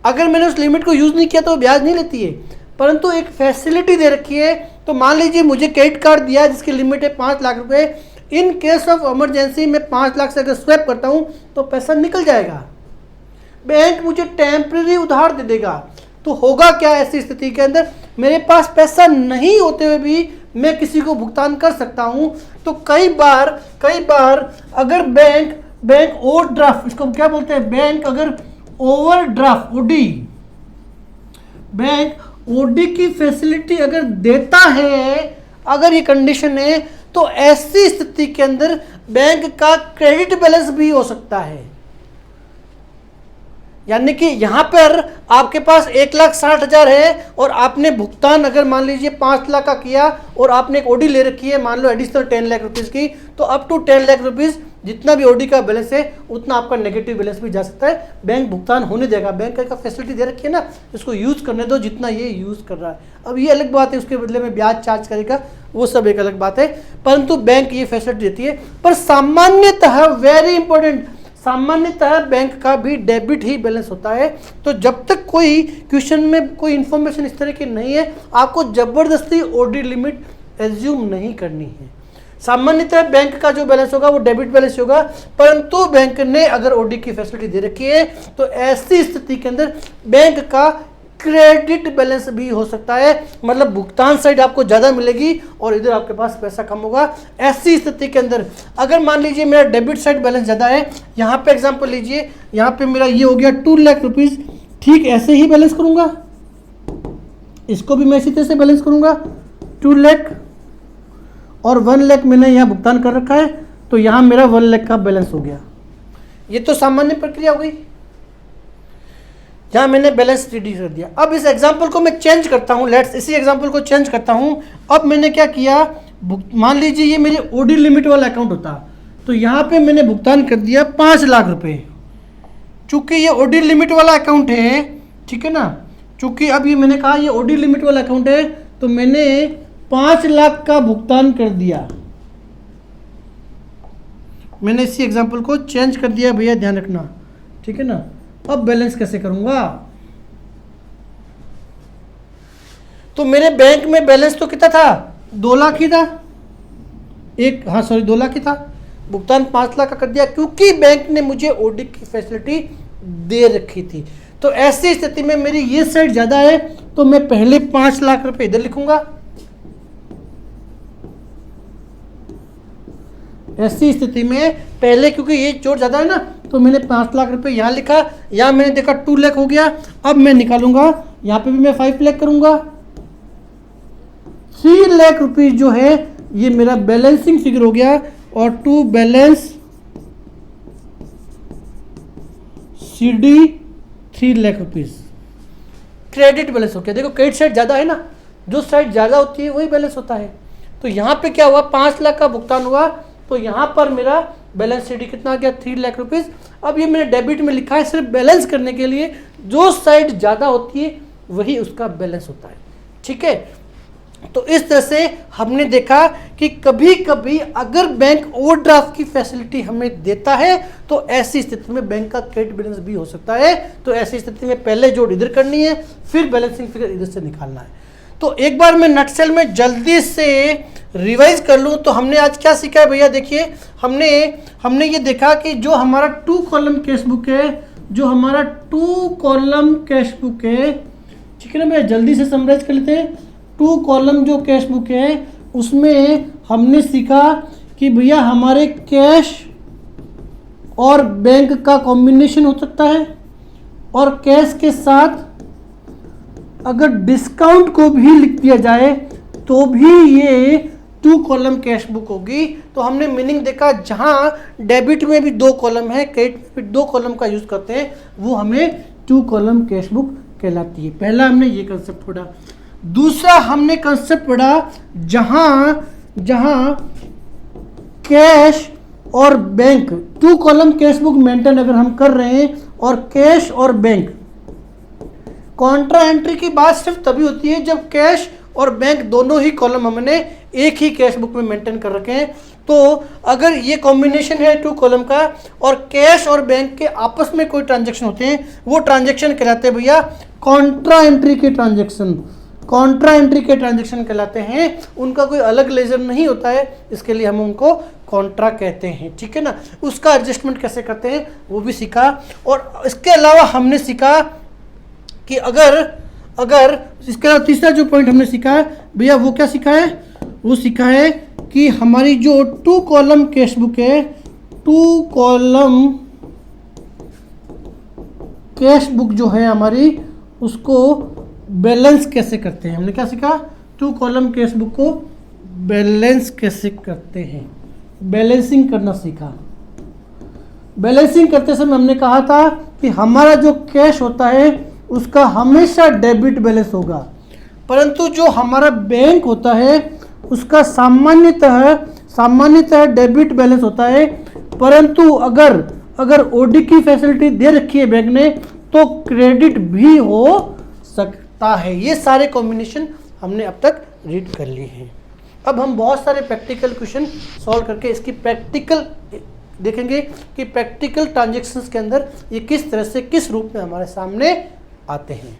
अगर मैंने उस लिमिट को यूज़ नहीं किया तो ब्याज नहीं लेती है, परंतु एक फैसिलिटी दे रखी है। तो मान लीजिए मुझे क्रेडिट कार्ड दिया जिसकी लिमिट है 5 लाख रुपए, इन केस ऑफ इमरजेंसी में 5 लाख से अगर स्वैप करता हूँ तो पैसा निकल जाएगा, बैंक मुझे टेम्परेरी उधार दे देगा। तो होगा क्या ऐसी स्थिति के अंदर, मेरे पास पैसा नहीं होते हुए भी मैं किसी को भुगतान कर सकता हूं। तो कई बार अगर बैंक ओवरड्राफ्ट, इसको क्या बोलते हैं, बैंक अगर ओवरड्राफ्ट ओडी, बैंक ओडी की फैसिलिटी अगर देता है, अगर ये कंडीशन है, तो ऐसी स्थिति के अंदर बैंक का क्रेडिट बैलेंस भी हो सकता है। यानी कि यहां पर आपके पास 1,60,000 है और आपने भुगतान अगर मान लीजिए 5 लाख का किया और आपने एक ओडी ले रखी है मान लो एडिशनल 10 लाख रुपीस की, तो अप टू 10 लाख रुपीस जितना भी ओडी का बैलेंस है उतना आपका नेगेटिव बैलेंस भी जा सकता है, बैंक भुगतान होने देगा। बैंक का फैसिलिटी दे रखी है ना, इसको यूज़ करने दो जितना ये यूज़ कर रहा है। अब ये अलग बात है, उसके बदले में ब्याज चार्ज करेगा, वो सब एक अलग बात है, परंतु बैंक ये फैसिलिटी देती है। पर सामान्यतः वेरी इंपॉर्टेंट, सामान्यतः बैंक का भी डेबिट ही बैलेंस होता है। तो जब तक कोई क्वेश्चन में कोई इंफॉर्मेशन इस तरह की नहीं है, आपको जबरदस्ती ओडी लिमिट एज्यूम नहीं करनी है। सामान्यतः बैंक का जो बैलेंस होगा वो डेबिट बैलेंस होगा, परंतु बैंक ने अगर ओडी की फैसिलिटी दे रखी है तो ऐसी स्थिति के अंदर बैंक का क्रेडिट बैलेंस भी हो सकता है, मतलब भुगतान साइड आपको ज़्यादा मिलेगी और इधर आपके पास पैसा कम होगा। ऐसी स्थिति के अंदर अगर मान लीजिए मेरा डेबिट साइड बैलेंस ज़्यादा है, यहाँ पे एग्जांपल लीजिए, यहाँ पे मेरा ये हो गया 2 लाख रुपीज़, ठीक ऐसे ही बैलेंस करूँगा, इसको भी मैं इसी तरह से बैलेंस करूँगा 2 लाख और 1 लाख मैंने यहाँ भुगतान कर रखा है, तो यहाँ मेरा 1 लाख का बैलेंस हो गया। ये तो सामान्य प्रक्रिया हो गई जहाँ मैंने बैलेंस रेडी कर दिया। अब इस एग्जाम्पल को मैं चेंज करता हूँ, लेट्स इसी एग्जाम्पल को चेंज करता हूँ। अब मैंने क्या किया, मान लीजिए ये मेरे ओडी लिमिट वाला अकाउंट होता, तो यहाँ पे मैंने भुगतान कर दिया 5 लाख रुपए। चूंकि ये ओडी लिमिट वाला अकाउंट है, ठीक है ना, चूंकि अब ये मैंने कहा ये ओडी लिमिट वाला अकाउंट है, तो मैंने 5 लाख का भुगतान कर दिया। मैंने इसी एग्जाम्पल को चेंज कर दिया, भैया ध्यान रखना, ठीक है ना। अब बैलेंस कैसे करूंगा, तो मेरे बैंक में बैलेंस तो कितना था, 2 लाख ही था, 2 लाख ही था, भुगतान 5 लाख का कर दिया क्योंकि बैंक ने मुझे ओडी की फैसिलिटी दे रखी थी। तो ऐसी स्थिति में मेरी ये साइड ज़्यादा है तो मैं पहले 5 लाख रुपए इधर लिखूंगा। ऐसी स्थिति में पहले, क्योंकि ये चोट ज़्यादा है ना, तो मैंने 5 लाख रुपए यहाँ लिखा, यहाँ मैंने देखा 2 लाख हो गया। अब मैं निकालूंगा, यहाँ पे भी मैं 5 लाख करूंगा, 3 लाख रुपीज जो है ये मेरा बैलेंसिंग फिगर हो गया, और to balance CD 3 lakh rupees credit balance हो गया। देखो क्रेडिट साइड ज़्यादा है ना, जो साइड ज़्यादा होती है वही बैलेंस होता है। तो यहाँ पे क्या हुआ, 5 लाख का भुगतान हुआ, तो यहाँ पर मेरा बैलेंस CD कितना आ गया, 3 लाख रुपीज़। अब ये मैंने डेबिट में लिखा है सिर्फ बैलेंस करने के लिए, जो साइड ज़्यादा होती है वही उसका बैलेंस होता है, ठीक है। तो इस तरह से हमने देखा कि कभी कभी अगर बैंक ओवरड्राफ्ट की फैसिलिटी हमें देता है तो ऐसी स्थिति में बैंक का क्रेडिट बैलेंस भी हो सकता है। तो ऐसी स्थिति में पहले जोड़ इधर करनी है, फिर बैलेंसिंग फिगर इधर से निकालना है। तो एक बार मैं नटसेल में जल्दी से रिवाइज कर लूँ तो हमने आज क्या सीखा है भैया, देखिए हमने ये देखा कि जो हमारा 2 कॉलम कैश बुक है, जो हमारा 2 कॉलम कैश बुक है, ठीक है ना भैया, जल्दी से समराइज कर लेते हैं। 2 कॉलम जो कैश बुक है उसमें हमने सीखा कि भैया हमारे कैश और बैंक का कॉम्बिनेशन हो सकता है, और कैश के साथ अगर डिस्काउंट को भी लिख दिया जाए तो भी ये 2 कॉलम कैश बुक होगी। तो हमने मीनिंग देखा, जहां डेबिट में भी 2 कॉलम है, क्रेडिट में भी 2 कॉलम का यूज करते हैं, वो हमें 2 कॉलम कैश बुक कहलाती है। पहला हमने ये कंसेप्ट पढ़ा। दूसरा हमने कंसेप्ट पढ़ा जहां कैश और bank, 2 column cash book maintain अगर हम कर रहे हैं और कैश और बैंक, कॉन्ट्रा एंट्री की बात सिर्फ तभी होती है जब कैश और बैंक दोनों ही कॉलम हमने एक ही कैश बुक में मेंटेन कर रखे हैं। तो अगर ये कॉम्बिनेशन है 2 कॉलम का और कैश और बैंक के आपस में कोई ट्रांजैक्शन होते हैं, वो ट्रांजैक्शन कहलाते हैं भैया कॉन्ट्रा एंट्री के ट्रांजैक्शन। कॉन्ट्रा एंट्री के ट्रांजैक्शन कहलाते हैं, उनका कोई अलग लेजर नहीं होता है, इसके लिए हम उनको कॉन्ट्रा कहते हैं, ठीक है ना। उसका एडजस्टमेंट कैसे करते हैं वो भी सीखा। और इसके अलावा हमने सीखा कि अगर इसके अलावा तीसरा जो पॉइंट हमने सीखा है भैया, वो क्या सीखा है, वो सीखा है कि हमारी जो 2 कॉलम कैश बुक है, 2 कॉलम कैश बुक जो है हमारी, उसको बैलेंस कैसे करते हैं। हमने क्या सीखा, 2 कॉलम कैश बुक को बैलेंस कैसे करते हैं, बैलेंसिंग करना सीखा। बैलेंसिंग करते समय हमने कहा था कि हमारा जो कैश होता है उसका हमेशा डेबिट बैलेंस होगा, परंतु जो हमारा बैंक होता है उसका सामान्यतः डेबिट बैलेंस होता है, परंतु अगर ओडी की फैसिलिटी दे रखी है बैंक ने तो क्रेडिट भी हो सकता है। ये सारे कॉम्बिनेशन हमने अब तक रीड कर लिए हैं। अब हम बहुत सारे प्रैक्टिकल क्वेश्चन सॉल्व करके इसकी प्रैक्टिकल देखेंगे कि प्रैक्टिकल ट्रांजैक्शंस के अंदर ये किस तरह से किस रूप में हमारे सामने आते हैं।